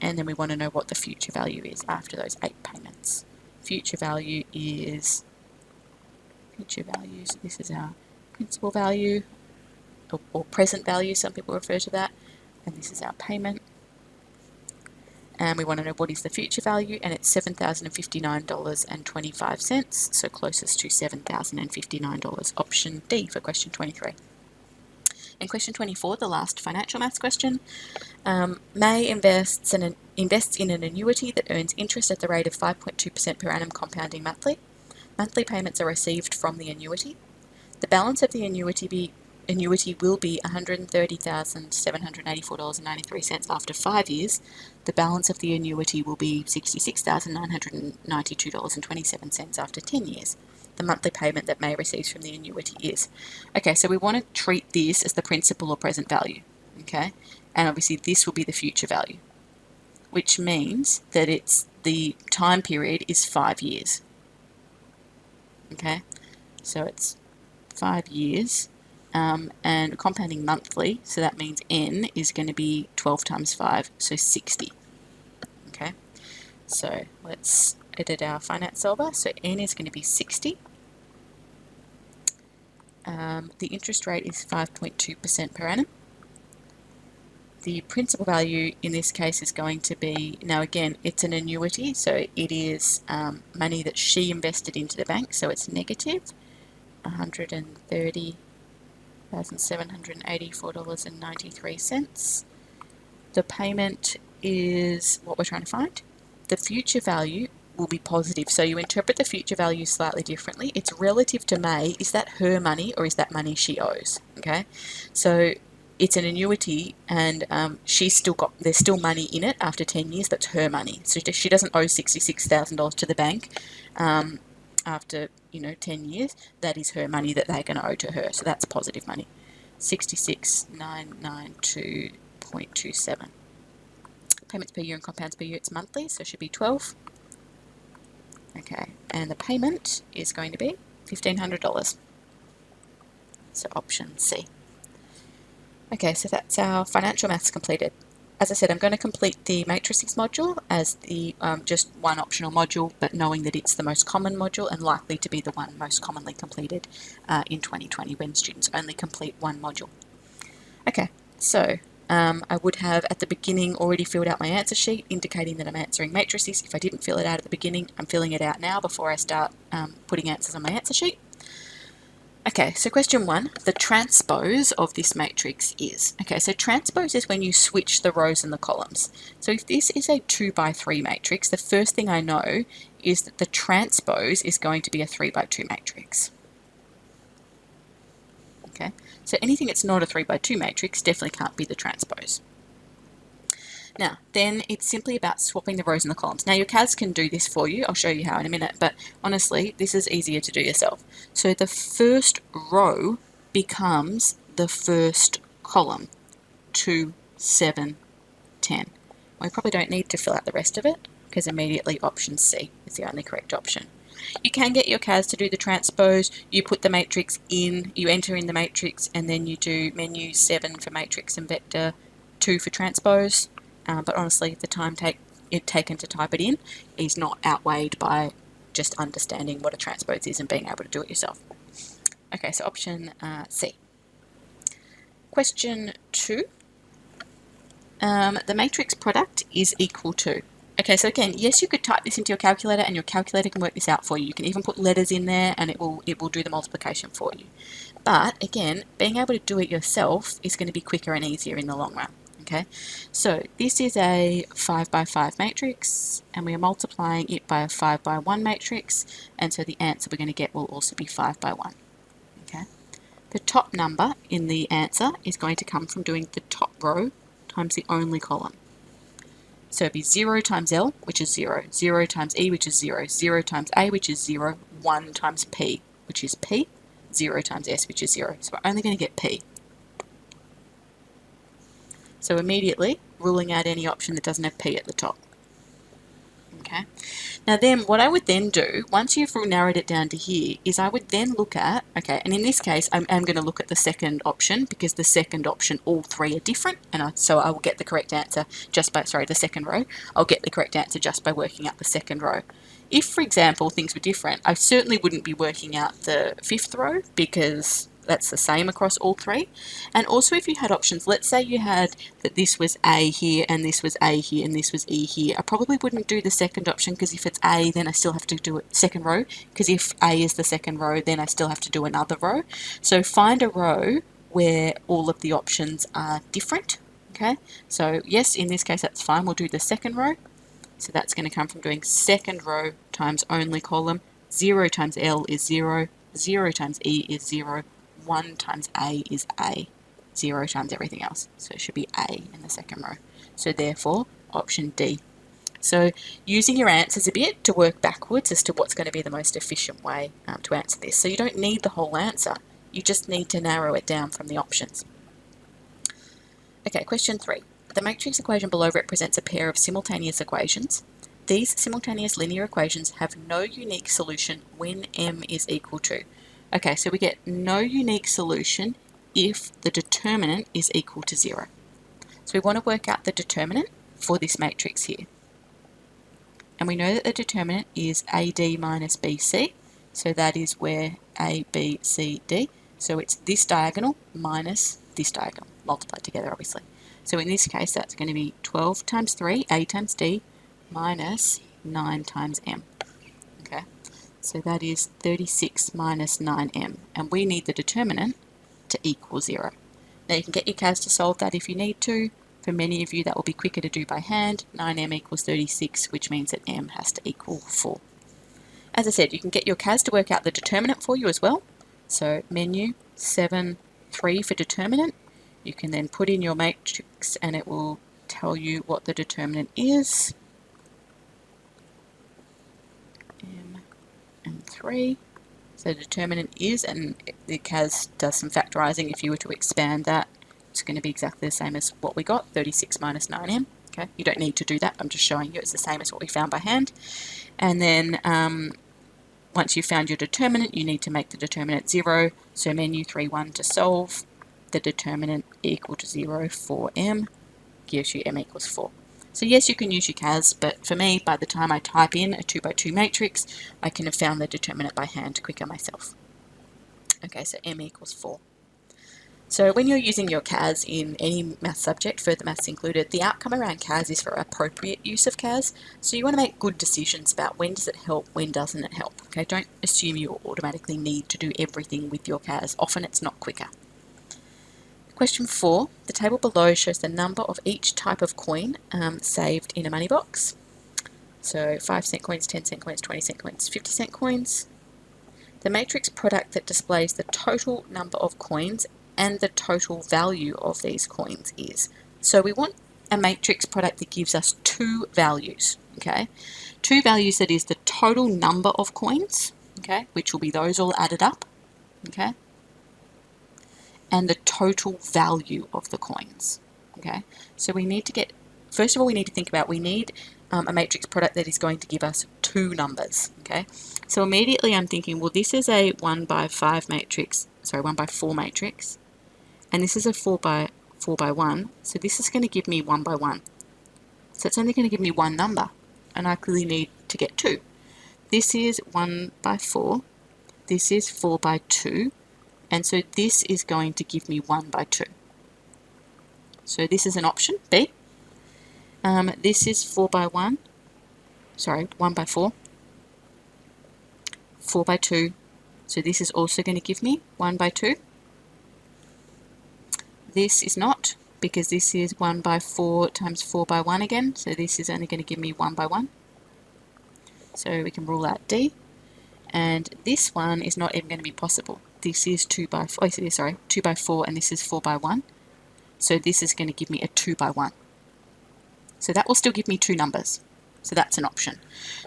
then we want to know what the future value is after those 8 payments. Future value is, future values, this is our principal value, or present value, some people refer to that, and this is our payment. And we want to know what is the future value, and it's $7,059.25, so closest to $7,059, option D for question 23. In question 24, the last financial maths question, May invests in an annuity that earns interest at the rate of 5.2% per annum compounding monthly. Monthly payments are received from the annuity. The balance of the annuity will be $130,784.93 after 5 years. The balance of the annuity will be $66,992.27 after 10 years. The monthly payment that May receives from the annuity is. Okay, so we want to treat this as the principal or present value, okay? And obviously this will be the future value, which means that the time period is 5 years, okay? So it's 5 years, and compounding monthly, so that means n is going to be 12 times 5, so 60, okay? So let's edit our Finance Solver. So n is going to be 60. The interest rate is 5.2% per annum. The principal value in this case is going to be, now again, it's an annuity, so it is money that she invested into the bank, so it's negative $130,784.93. The payment is what we're trying to find. The future value will be positive. So you interpret the future value slightly differently. It's relative to May. Is that her money or is that money she owes? Okay, so it's an annuity, and there's still money in it after 10 years. That's her money. So she doesn't owe $66,000 to the bank after 10 years. That is her money that they're going to owe to her. So that's positive money. 66,992.27. Payments per year and compounds per year, it's monthly, so it should be 12. Okay, and the payment is going to be $1,500. So option C. Okay, so that's our financial maths completed. As I said, I'm going to complete the matrices module as the just one optional module, but knowing that it's the most common module and likely to be the one most commonly completed in 2020 when students only complete one module. Okay, so I would have at the beginning already filled out my answer sheet indicating that I'm answering matrices. If I didn't fill it out at the beginning, I'm filling it out now before I start putting answers on my answer sheet. Okay, so question 1, the transpose of this matrix is, okay, so transpose is when you switch the rows and the columns. So if this is a 2 by 3 matrix, the first thing I know is that the transpose is going to be a 3 by 2 matrix. Okay, so anything that's not a 3 by 2 matrix definitely can't be the transpose. Now, then it's simply about swapping the rows and the columns. Now, your CAS can do this for you. I'll show you how in a minute, but honestly, this is easier to do yourself. So the first row becomes the first column, 2, 7, 10. We probably don't need to fill out the rest of it because immediately option C is the only correct option. You can get your CAS to do the transpose. You put the matrix in, you enter in the matrix, and then you do menu 7 for matrix and vector, 2 for transpose. But honestly, the time taken to type it in is not outweighed by just understanding what a transpose is and being able to do it yourself. Okay, so option C. Question 2. The matrix product is equal to. Okay, so again, yes, you could type this into your calculator and your calculator can work this out for you. You can even put letters in there and it will do the multiplication for you. But again, being able to do it yourself is going to be quicker and easier in the long run. Okay, so this is a 5 by 5 matrix and we are multiplying it by a 5 by 1 matrix, and so the answer we're going to get will also be 5 by 1. Okay, the top number in the answer is going to come from doing the top row times the only column. So it'd be 0 times L, which is 0, 0 times E, which is 0, 0 times A, which is 0, 1 times P, which is P, 0 times S, which is 0. So we're only going to get P. So immediately ruling out any option that doesn't have P at the top. Okay. Now then, what I would then do, once you've narrowed it down to here, is I would then look at, okay, and in this case, I'm going to look at the second option because the second option, all three are different, and so I will get the correct answer just by, the second row, I'll get the correct answer just by working out the second row. If, for example, things were different, I certainly wouldn't be working out the fifth row because that's the same across all three. And also if you had options, let's say you had that this was A here and this was A here and this was E here, I probably wouldn't do the second option because if it's A then I still have to do it second row, because if A is the second row then I still have to do another row. So find a row where all of the options are different. Okay, so yes, in this case that's fine, we'll do the second row. So that's going to come from doing second row times only column. 0 times L is 0, 0 times E is 0, 1 times A is A, 0 times everything else. So it should be A in the second row. So therefore, option D. So using your answers a bit to work backwards as to what's going to be the most efficient way to answer this. So you don't need the whole answer. You just need to narrow it down from the options. Okay, question 3. The matrix equation below represents a pair of simultaneous equations. These simultaneous linear equations have no unique solution when m is equal to. Okay, so we get no unique solution if the determinant is equal to 0. So we want to work out the determinant for this matrix here. And we know that the determinant is AD minus BC, so that is where A, B, C, D. So it's this diagonal minus this diagonal, multiplied together obviously. So in this case that's going to be 12 times 3, A times D, minus 9 times M. Okay. So that is 36 minus 9m, and we need the determinant to equal 0. Now you can get your CAS to solve that if you need to. For many of you, that will be quicker to do by hand. 9m equals 36, which means that m has to equal 4. As I said, you can get your CAS to work out the determinant for you as well. So menu 7, 3 for determinant. You can then put in your matrix and it will tell you what the determinant is. M and 3. So the determinant is, and the CAS does some factorising. If you were to expand that, it's going to be exactly the same as what we got, 36 minus 9m. Okay, you don't need to do that. I'm just showing you it's the same as what we found by hand. And then once you've found your determinant, you need to make the determinant 0. So menu 3, 1 to solve. The determinant equal to 0 for m gives you m equals 4. So yes, you can use your CAS, but for me, by the time I type in a 2 by 2 matrix, I can have found the determinant by hand quicker myself. Okay, so m equals 4. So when you're using your CAS in any math subject, further maths included, the outcome around CAS is for appropriate use of CAS. So you want to make good decisions about when does it help, when doesn't it help. Okay, don't assume you automatically need to do everything with your CAS. Often it's not quicker. Question 4, the table below shows the number of each type of coin saved in a money box. So 5-cent coins, 10-cent coins, 20-cent coins, 50-cent coins. The matrix product that displays the total number of coins and the total value of these coins is. So we want a matrix product that gives us 2 values, okay? 2 values, that is the total number of coins, okay, which will be those all added up, okay, and the total value of the coins, okay? So we need to get, first of all, we need to think about, we need a matrix product that is going to give us 2 numbers, okay? So immediately I'm thinking, well, this is a 1 by 5 matrix, sorry, 1 by 4 matrix, and this is a 4 by 1, so this is going to give me 1 by 1. So it's only going to give me 1 number, and I clearly need to get 2. This is 1 by 4, this is 4 by 2, and so this is going to give me 1 by 2. So this is an option, B. This is 4 by 1, sorry, 1 by 4, 4 by 2, so this is also going to give me 1 by 2. This is not, because this is 1 by 4 times 4 by 1 again, so this is only going to give me 1 by 1. So we can rule out D. And this one is not even going to be possible. This is 2 by 4, oh, sorry, 2 by 4, and this is 4 by 1. So this is going to give me a 2 by 1. So that will still give me 2 numbers. So that's an option.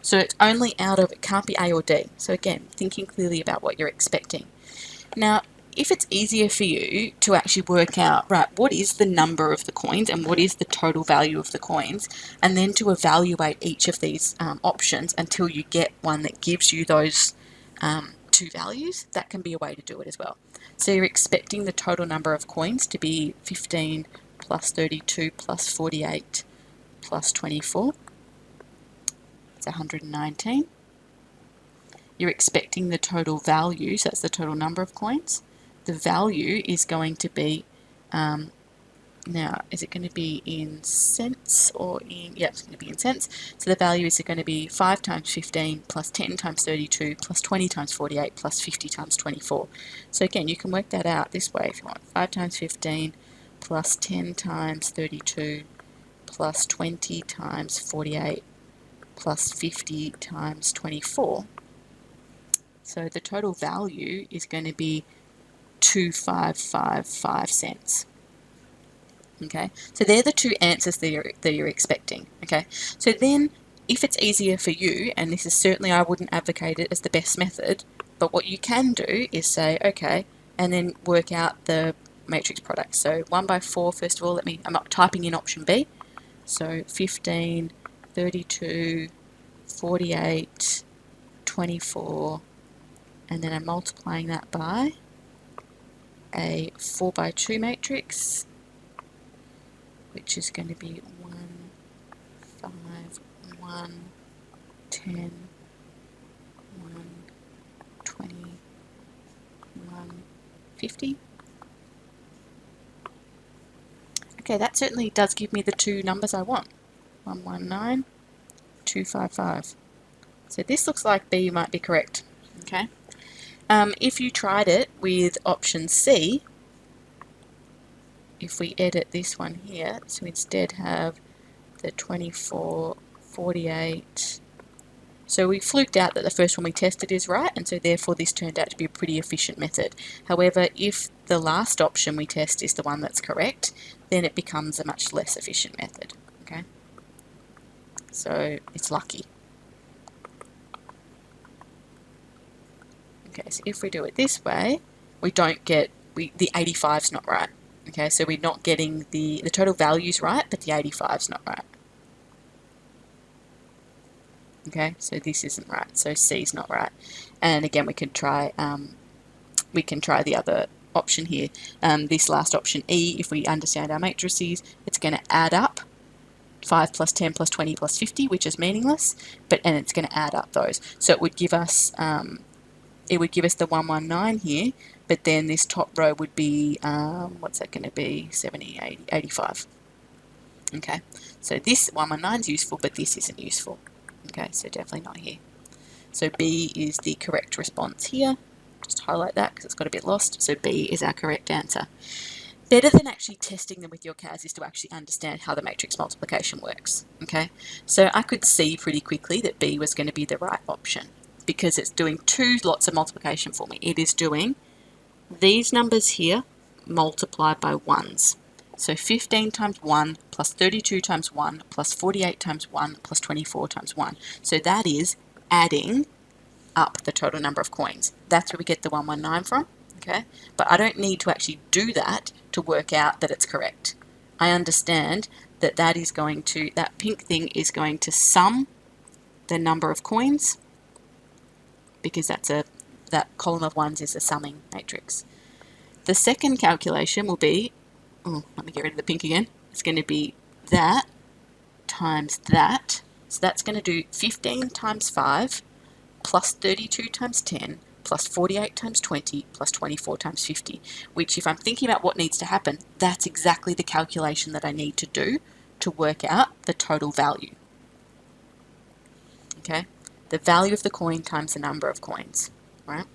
So it's only out of, it can't be A or D. So again, thinking clearly about what you're expecting. Now, if it's easier for you to actually work out, right, what is the number of the coins and what is the total value of the coins, and then to evaluate each of these options until you get one that gives you those 2 values, that can be a way to do it as well. So you're expecting the total number of coins to be 15 plus 32 plus 48 plus 24. It's 119. You're expecting the total value, so that's the total number of coins. The value is going to be, now, is it going to be in cents or in, yeah, it's going to be in cents. So the value is going to be 5 times 15 plus 10 times 32 plus 20 times 48 plus 50 times 24. So again, you can work that out this way if you want. 5 times 15 plus 10 times 32 plus 20 times 48 plus 50 times 24. So the total value is going to be 2,555 cents. Okay, so they're the 2 answers that you're expecting. Okay, so then if it's easier for you, and this is certainly, I wouldn't advocate it as the best method, but what you can do is say, okay, and then work out the matrix product. So 1 by 4, first of all, I'm not typing in option B. So 15, 32, 48, 24, and then I'm multiplying that by a 4 by 2 matrix, which is going to be 1, 5, 1, 10, 1, 20, 1, 50. Okay, that certainly does give me the 2 numbers I want. 119, 255. So this looks like B might be correct. Okay. If you tried it with option C, if we edit this one here, so instead have the 24, 48. So we fluked out that the first one we tested is right, and so therefore this turned out to be a pretty efficient method. However, if the last option we test is the one that's correct, then it becomes a much less efficient method. Okay, so it's lucky. Okay, so if we do it this way, we don't get, the 85's not right. Okay, so we're not getting the total value's right, but the 85's not right. Okay, so this isn't right, so C's not right. And again, we can try the other option here. This last option, E, if we understand our matrices, it's going to add up 5 plus 10 plus 20 plus 50, which is meaningless, and it's going to add up those. So it would give us the 119 here, but then this top row would be, what's that going to be, 70, 80, 85. Okay, so this 119 is useful, but this isn't useful. Okay, so definitely not here. So B is the correct response here. Just highlight that because it's got a bit lost. So B is our correct answer. Better than actually testing them with your CAS is to actually understand how the matrix multiplication works. Okay, so I could see pretty quickly that B was going to be the right option because it's doing two lots of multiplication for me. It is doing these numbers here multiplied by ones. So 15 times 1 plus 32 times 1 plus 48 times 1 plus 24 times 1. So that is adding up the total number of coins. That's where we get the 119 from. Okay, but I don't need to actually do that to work out that it's correct. I understand that that pink thing is going to sum the number of coins because that column of ones is a summing matrix. The second calculation will be, let me get rid of the pink again. It's going to be that times that. So that's going to do 15 times 5 plus 32 times 10 plus 48 times 20 plus 24 times 50, which if I'm thinking about what needs to happen, that's exactly the calculation that I need to do to work out the total value. Okay, the value of the coin times the number of coins, right?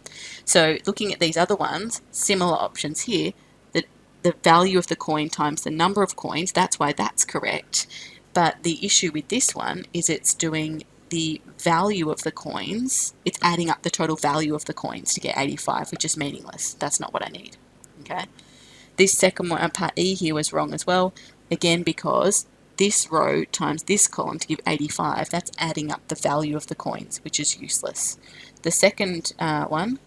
So looking at these other ones, similar options here, the value of the coin times the number of coins, that's why that's correct. But the issue with this one is it's doing the value of the coins, it's adding up the total value of the coins to get 85, which is meaningless. That's not what I need. Okay. This second one, part E here, was wrong as well. Again, because this row times this column to give 85, that's adding up the value of the coins, which is useless. The second one,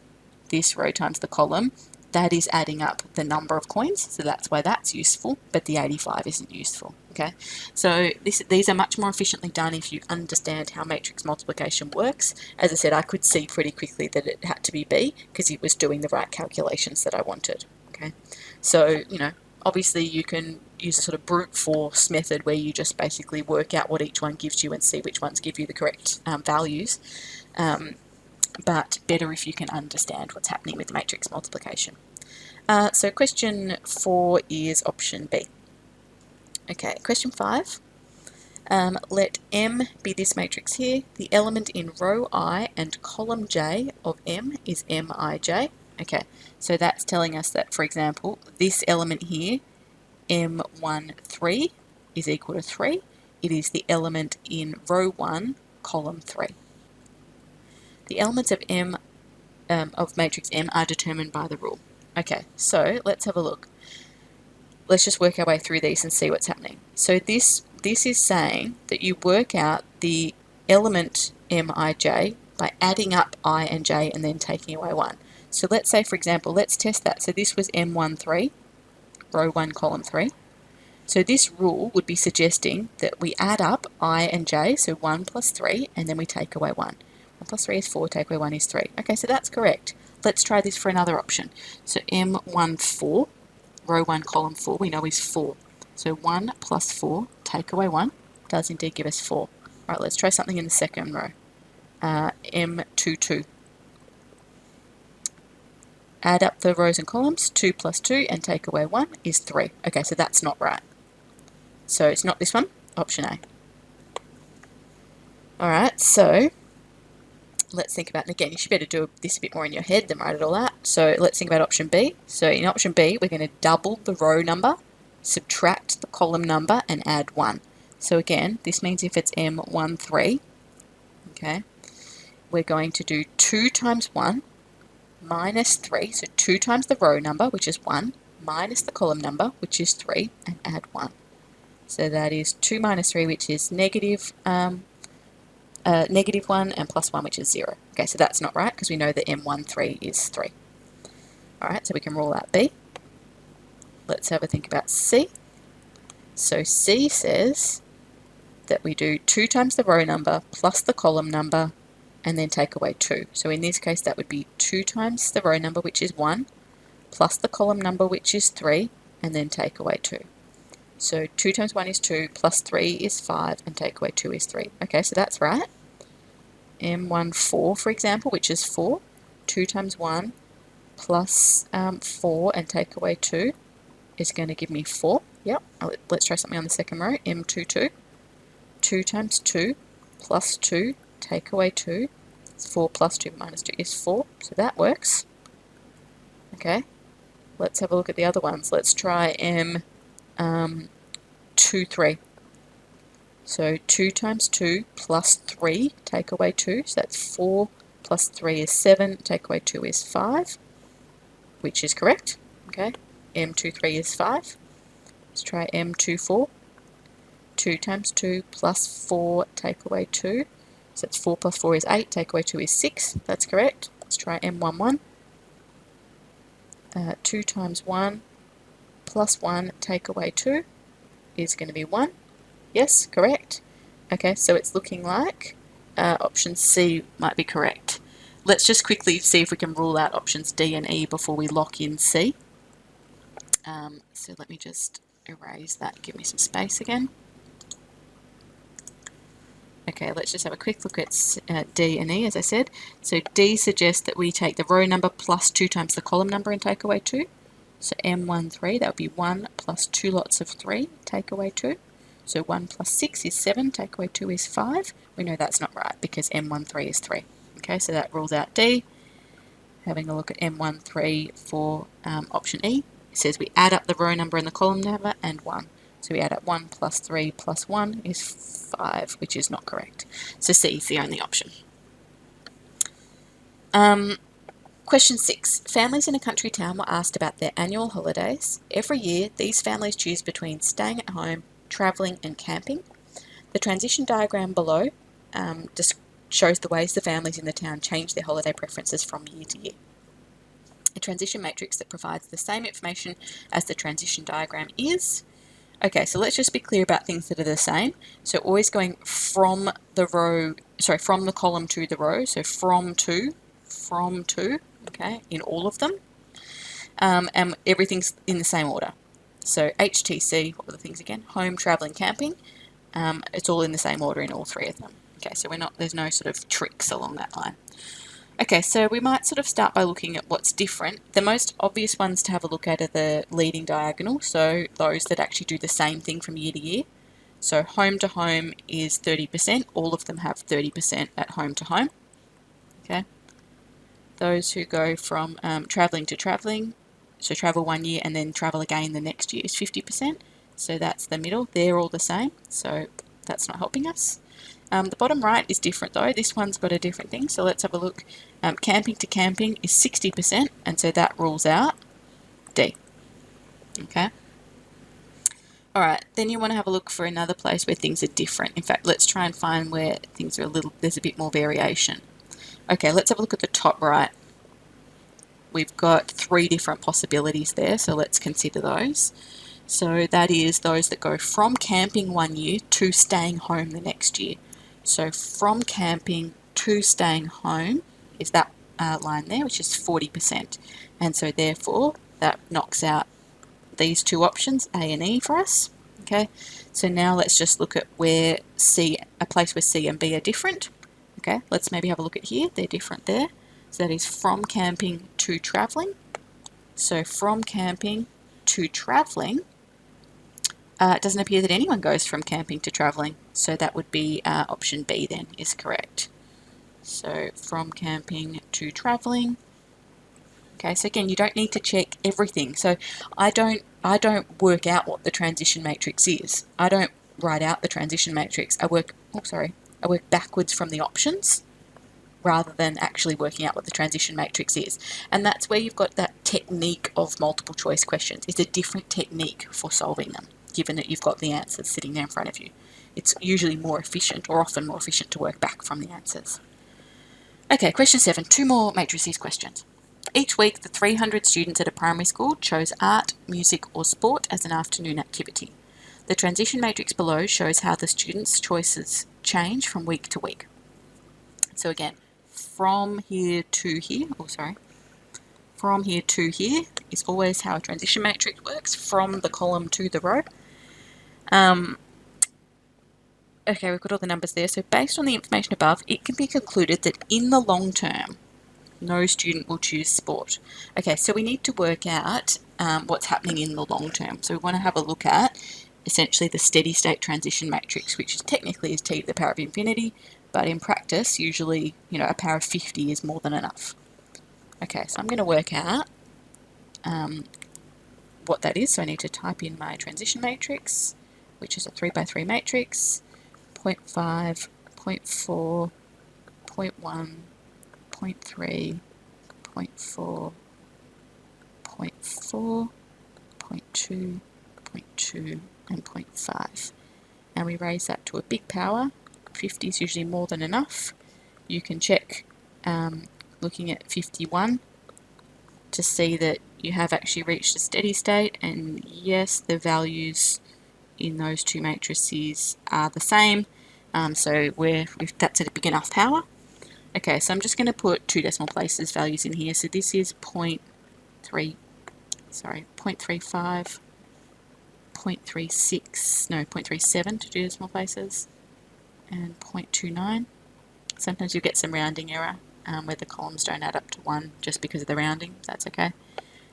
this row times the column, that is adding up the number of coins, so that's why that's useful, but the 85 isn't useful. Okay, so these are much more efficiently done if you understand how matrix multiplication works. As I said, I could see pretty quickly that it had to be B because it was doing the right calculations that I wanted. Okay, so obviously you can use a sort of brute force method where you just basically work out what each one gives you and see which ones give you the correct values. But better if you can understand what's happening with matrix multiplication. So question 4 is option B. Okay, question 5. Let M be this matrix here. The element in row I and column J of M is Mij. Okay, so that's telling us that, for example, this element here, M13, is equal to 3. It is the element in row 1, column 3. The elements of matrix M are determined by the rule. Okay, so let's have a look. Let's just work our way through these and see what's happening. So this is saying that you work out the element Mij by adding up I and j and then taking away 1. So let's say, for example, let's test that. So this was M13, row 1, column 3. So this rule would be suggesting that we add up I and j, so 1 plus 3, and then we take away 1. 1 plus 3 is 4, take away 1 is 3. Okay, so that's correct. Let's try this for another option. So M14, row 1, column 4, we know is 4. So 1 plus 4, take away 1, does indeed give us 4. All right, let's try something in the second row. M22. Add up the rows and columns, 2 plus 2, and take away 1 is 3. Okay, so that's not right. So it's not this one, option A. All right, so let's think about, and again, you should better do this a bit more in your head than write it all out. So let's think about option B. So in option B, we're going to double the row number subtract the column number and add 1. So again, this means if it's M13, okay, we're going to do 2 times 1 minus 3, so 2 times the row number, which is 1, minus the column number, which is 3, and add 1. So that is 2 minus 3, which is negative 1, and plus 1, which is 0. Okay, so that's not right because we know that M13 is 3. Alright, so we can rule out B. Let's have a think about C. So C says that we do 2 times the row number plus the column number and then take away 2. So in this case that would be 2 times the row number, which is 1, plus the column number, which is 3, and then take away 2. So 2 times 1 is 2, plus 3 is 5, and take away 2 is 3. Okay, so that's right. M14, for example, which is 4, 2 times 1 plus 4 and take away 2 is going to give me 4. Yep, let's try something on the second row. M22, 2 times 2 plus 2, take away 2. It's 4 plus 2 minus 2 is 4, so that works. Okay, let's have a look at the other ones. Let's try M23. So 2 times 2 plus 3, take away 2, so that's 4 plus 3 is 7, take away 2 is 5, which is correct. Okay, M23 is 5. Let's try M24. 2 times 2 plus 4, take away 2, so that's 4 plus 4 is 8, take away 2 is 6, that's correct. Let's try M11. 2 times 1 plus 1, take away 2 is going to be 1. Yes, correct. Okay, so it's looking like option C might be correct. Let's just quickly see if we can rule out options D and E before we lock in C. So let me just erase that, give me some space again. Okay, let's just have a quick look at D and E, as I said. So D suggests that we take the row number plus 2 times the column number and take away 2. So M13, that would be 1 plus 2 lots of 3, take away 2. So 1 plus 6 is 7, take away 2 is 5. We know that's not right because M13 is 3. Okay, so that rules out D. Having a look at M13 for option E, it says we add up the row number and the column number and 1. So we add up 1 plus 3 plus 1 is 5, which is not correct. So C is the only option. Question 6. Families in a country town were asked about their annual holidays. Every year, these families choose between staying at home, travelling and camping. The transition diagram below shows the ways the families in the town change their holiday preferences from year to year. A transition matrix that provides the same information as the transition diagram is. Okay, so let's just be clear about things that are the same. So always going from the column to the row, so from to, okay, in all of them. And everything's in the same order. So HTC, what were the things again? Home, travelling, camping. It's all in the same order in all 3 of them. Okay, so there's no sort of tricks along that line. Okay, so we might sort of start by looking at what's different. The most obvious ones to have a look at are the leading diagonal, so those that actually do the same thing from year to year. So home to home is 30%. All of them have 30% at home to home. Okay. Those who go from travelling to travelling, so travel 1 year and then travel again the next year, is 50%. So that's the middle. They're all the same, so that's not helping us. The bottom right is different though. This one's got a different thing, so let's have a look. Camping to camping is 60%, and so that rules out D. Okay. Alright, then you want to have a look for another place where things are different. In fact, let's try and find where things are there's a bit more variation. Okay, let's have a look at the top right. We've got 3 different possibilities there, so let's consider those. So that is those that go from camping 1 year to staying home the next year. So from camping to staying home is that line there, which is 40%. And so therefore that knocks out these 2 options, A and E, for us. Okay, so now let's just look at where a place where C and B are different. Okay, let's maybe have a look at here. They're different there. So that is from camping to travelling. So from camping to travelling, it doesn't appear that anyone goes from camping to travelling. So that would be option B then is correct. So from camping to travelling. Okay, so again, you don't need to check everything. So I I don't work out what the transition matrix is. I don't write out the transition matrix. I work backwards from the options rather than actually working out what the transition matrix is. And that's where you've got that technique of multiple choice questions. It's a different technique for solving them, given that you've got the answers sitting there in front of you. It's usually more efficient, or often more efficient, to work back from the answers. Okay, question 7, 2 more matrices questions. Each week, the 300 students at a primary school chose art, music, or sport as an afternoon activity. The transition matrix below shows how the students' choices change from week to week. So again, from here to here is always how a transition matrix works, from the column to the row. Okay, we've got all the numbers there. So based on the information above, it can be concluded that in the long term, no student will choose sport. Okay, so we need to work out what's happening in the long term. So we want to have a look at essentially the steady state transition matrix, which is technically is t to the power of infinity, but in practice, usually, a power of 50 is more than enough. Okay, so I'm going to work out what that is. So I need to type in my transition matrix, which is a 3 by 3 matrix, 0.5, 0.4, 0.1, 0.3, 0.4, 0.4, 0.2, 0.2, and 0.5. And we raise that to a big power. 50 is usually more than enough. You can check looking at 51 to see that you have actually reached a steady state, and yes, the values in those two matrices are the same. So that's at a big enough power. Okay, so I'm just going to put 2 decimal places values in here. So this is 0.35, 0.37 to 2 decimal places, and 0.29. Sometimes you get some rounding error where the columns don't add up to 1 just because of the rounding. That's okay.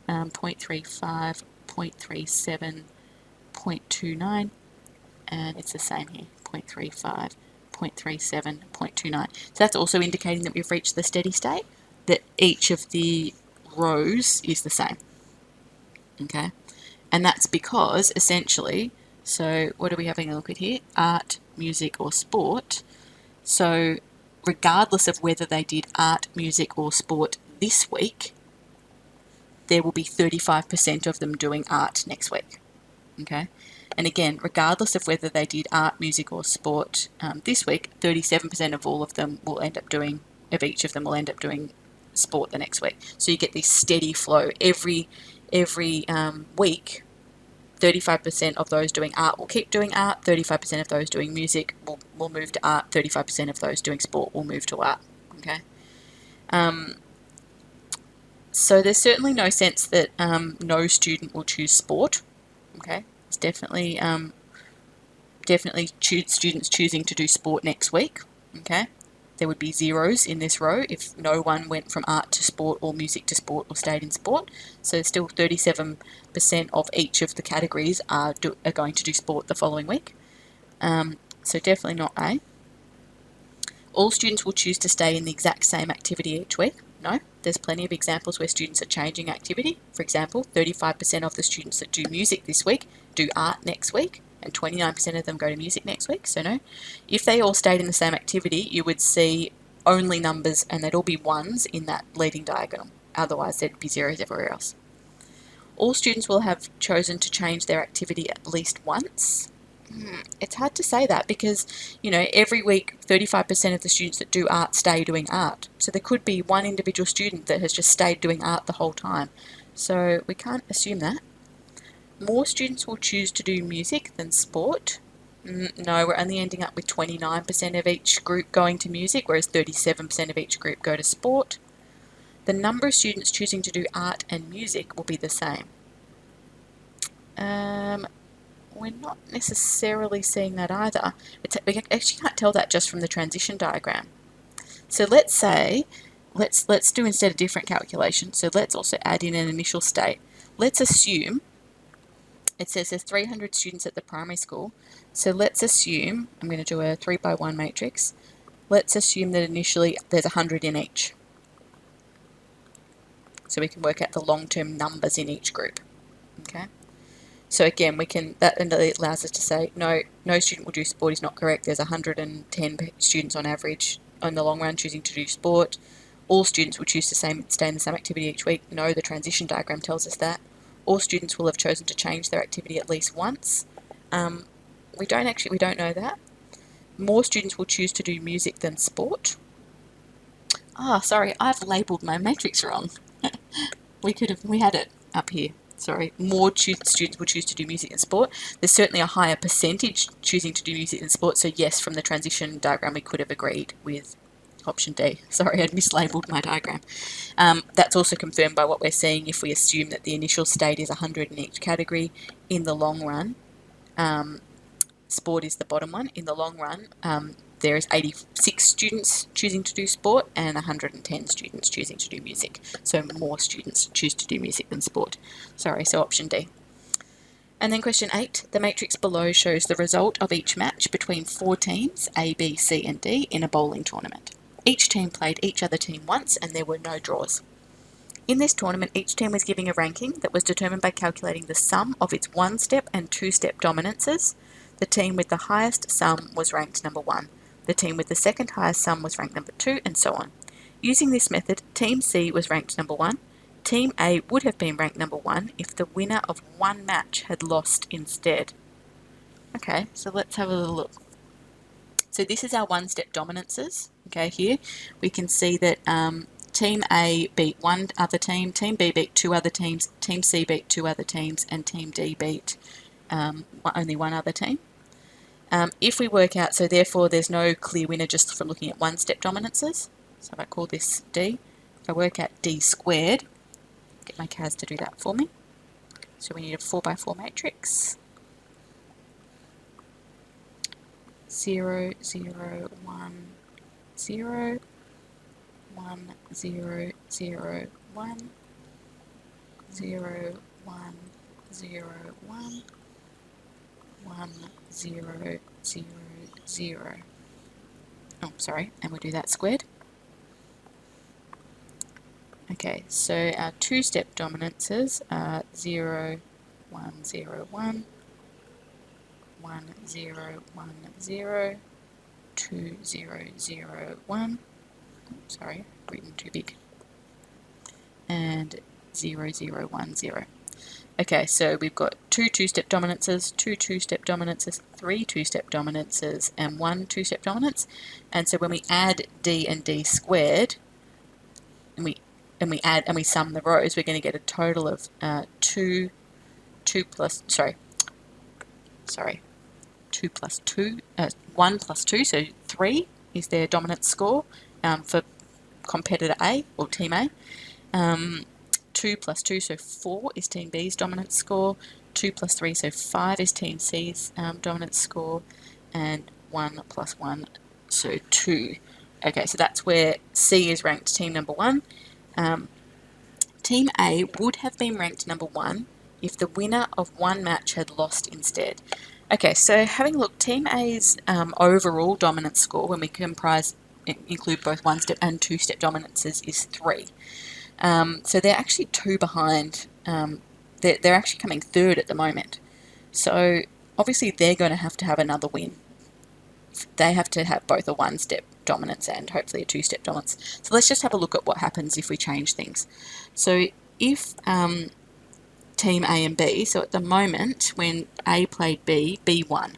0.35, 0.37, 0.29, and it's the same here, 0.35, 0.37, 0.29. So that's also indicating that we've reached the steady state, that each of the rows is the same. Okay, and that's because essentially, so what are we having a look at here? Art, music, or sport. So regardless of whether they did art, music, or sport this week, there will be 35% of them doing art next week. Okay, and again, regardless of whether they did art, music, or sport this week, 37% of all of them will end up doing, of each of them will end up doing sport the next week. So you get this steady flow. Every week, 35% of those doing art will keep doing art, 35% of those doing music will move to art, 35% of those doing sport will move to art. Okay. So there's certainly no sense that no student will choose sport. Okay, it's definitely students choosing to do sport next week. Okay, there would be zeros in this row if no one went from art to sport or music to sport or stayed in sport. So still 37% of each of the categories are going to do sport the following week. So definitely not A. All students will choose to stay in the exact same activity each week. No, there's plenty of examples where students are changing activity. For example, 35% of the students that do music this week do art next week, and 29% of them go to music next week. So no, if they all stayed in the same activity, you would see only numbers, and they'd all be ones in that leading diagonal. Otherwise, there'd be zeros everywhere else. All students will have chosen to change their activity at least once. It's hard to say that because, every week 35% of the students that do art stay doing art. So there could be one individual student that has just stayed doing art the whole time. So we can't assume that. More students will choose to do music than sport. No, we're only ending up with 29% of each group going to music, whereas 37% of each group go to sport. The number of students choosing to do art and music will be the same. We're not necessarily seeing that either. We actually can't tell that just from the transition diagram. So let's say, let's do instead a different calculation. So let's also add in an initial state. Let's assume, it says there's 300 students at the primary school. So let's assume, I'm going to do a 3 by 1 matrix. Let's assume that initially there's 100 in each. So we can work out the long-term numbers in each group. Okay. So again, that allows us to say no student will do sport is not correct. There's 110 students on average in the long run choosing to do sport. All students will choose to stay in the same activity each week. No, the transition diagram tells us that. All students will have chosen to change their activity at least once. We don't know that. More students will choose to do music than sport. Sorry, I've labelled my matrix wrong. We had it up here. Sorry, more students will choose to do music than sport. There's certainly a higher percentage choosing to do music than sport. So yes, from the transition diagram, we could have agreed with option D. Sorry, I'd mislabeled my diagram. That's also confirmed by what we're seeing if we assume that the initial state is 100 in each category. In the long run, sport is the bottom one. In the long run, there is 86 students choosing to do sport and 110 students choosing to do music. So more students choose to do music than sport. Sorry, so option D. And then question 8, the matrix below shows the result of each match between 4 teams, A, B, C and D, in a bowling tournament. Each team played each other team once and there were no draws. In this tournament, each team was given a ranking that was determined by calculating the sum of its one-step and two-step dominances. The team with the highest sum was ranked number 1. The team with the second highest sum was ranked number 2, and so on. Using this method, Team C was ranked number 1. Team A would have been ranked number 1 if the winner of one match had lost instead. Okay, so let's have a little look. So this is our one-step dominances. Okay, here we can see that Team A beat one other team, Team B beat 2 other teams, Team C beat 2 other teams, and Team D beat only one other team. If we work out, so therefore there's no clear winner just from looking at one-step dominances. So if I call this D, if I work out D squared, get my CAS to do that for me. So we need a 4x4 matrix. 0, 0, 1, 0, 1, 0, 0, 1, 0, 1, 0, 1, 1, 0, 0, 0. Oh, sorry, and we'll do that squared. Okay, so our two-step dominances are 0, 1, 0, 1, 1, 0, 1, 0, 2, 0, 0, 1. Sorry, written too big. And 0, 0, 1, 0. Okay, so we've got 2 two-step dominances, 2 two-step dominances, 3 two-step dominances, and 1 two-step dominance. And so when we add D and D squared, and we sum the rows, we're going to get a total of 2 plus 1 plus 2, so 3 is their dominance score for competitor A, or Team A. 2 plus 2, so 4 is Team B's dominance score. 2 plus 3, so 5 is Team C's dominance score. And 1 plus 1, so 2. Okay, so that's where C is ranked team number 1. Team A would have been ranked number 1 if the winner of one match had lost instead. Okay, so having a look, Team A's overall dominance score, when we include both one-step and two-step dominances, is 3. So they're actually 2 behind. They're actually coming third at the moment. So obviously they're going to have another win. They have to have both a one-step dominance and hopefully a two-step dominance. So let's just have a look at what happens if we change things. So if Team A and B, so at the moment when A played B, B won.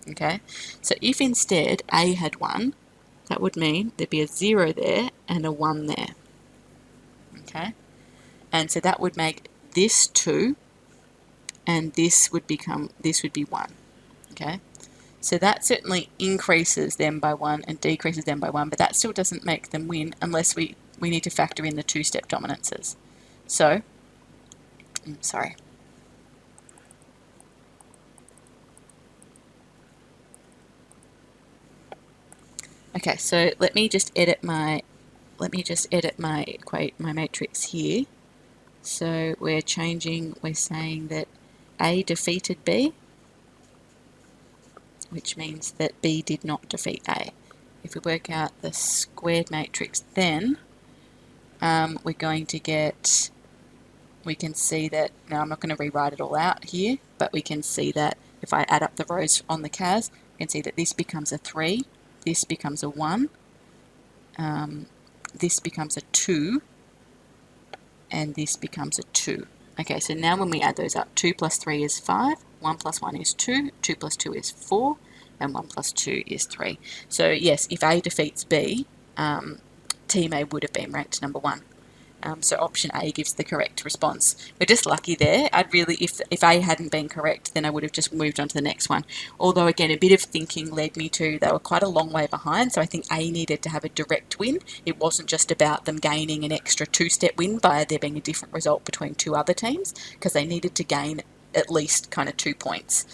Okay, so if instead A had won, that would mean there'd be a 0 there and a 1 there. Okay, and so that would make this 2 and this would be 1. Okay, so that certainly increases them by 1 and decreases them by 1, but that still doesn't make them win unless we need to factor in the two-step dominances. So, sorry. Okay, so let me just edit my matrix here. So we're saying that A defeated B, which means that B did not defeat A. If we work out the squared matrix, then we're going to get we can see that, now I'm not going to rewrite it all out here, but we can see that if I add up the rows on the CAS, you can see that this becomes a 3, this becomes a 1, this becomes a 2, and this becomes a 2. Okay, so now when we add those up, 2 plus 3 is 5, 1 plus 1 is 2, 2 plus 2 is 4, and 1 plus 2 is 3. So yes, if A defeats B, Team A would have been ranked number 1. So option A gives the correct response. We're just lucky there. I'd really, if A hadn't been correct, then I would have just moved on to the next one. Although again, a bit of thinking led me to they were quite a long way behind, so I think A needed to have a direct win. It wasn't just about them gaining an extra 2-step win by there being a different result between 2 other teams, because they needed to gain at least kind of 2 points.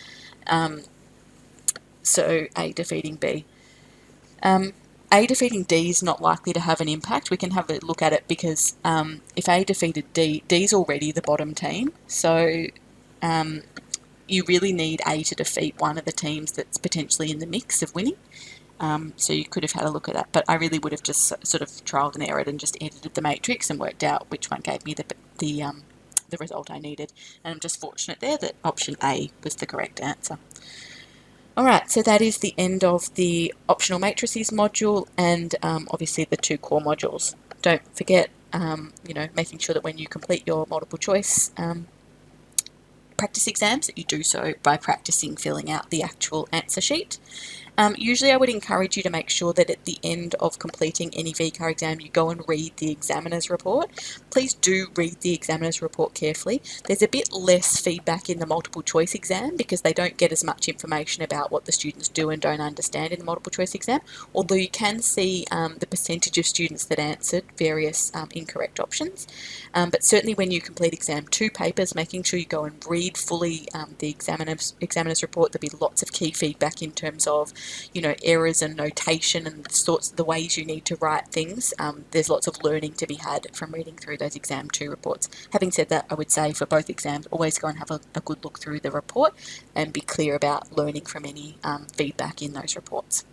So A defeating B. A defeating D is not likely to have an impact. We can have a look at it because if A defeated D, D's already the bottom team. So you really need A to defeat one of the teams that's potentially in the mix of winning. So you could have had a look at that. But I really would have just sort of trialled and errored and just edited the matrix and worked out which one gave me the result I needed. And I'm just fortunate there that option A was the correct answer. Alright, so that is the end of the optional matrices module and obviously the 2 core modules. Don't forget, making sure that when you complete your multiple choice practice exams that you do so by practicing filling out the actual answer sheet. Usually I would encourage you to make sure that at the end of completing any VCAR exam you go and read the examiner's report. Please do read the examiner's report carefully. There's a bit less feedback in the multiple choice exam because they don't get as much information about what the students do and don't understand in the multiple choice exam, although you can see the percentage of students that answered various incorrect options. But certainly when you complete exam 2 papers, making sure you go and read fully the examiner's report. There'll be lots of key feedback in terms of errors and notation and the ways you need to write things. There's lots of learning to be had from reading through those exam 2 reports. Having said that, I would say for both exams, always go and have a good look through the report and be clear about learning from any feedback in those reports.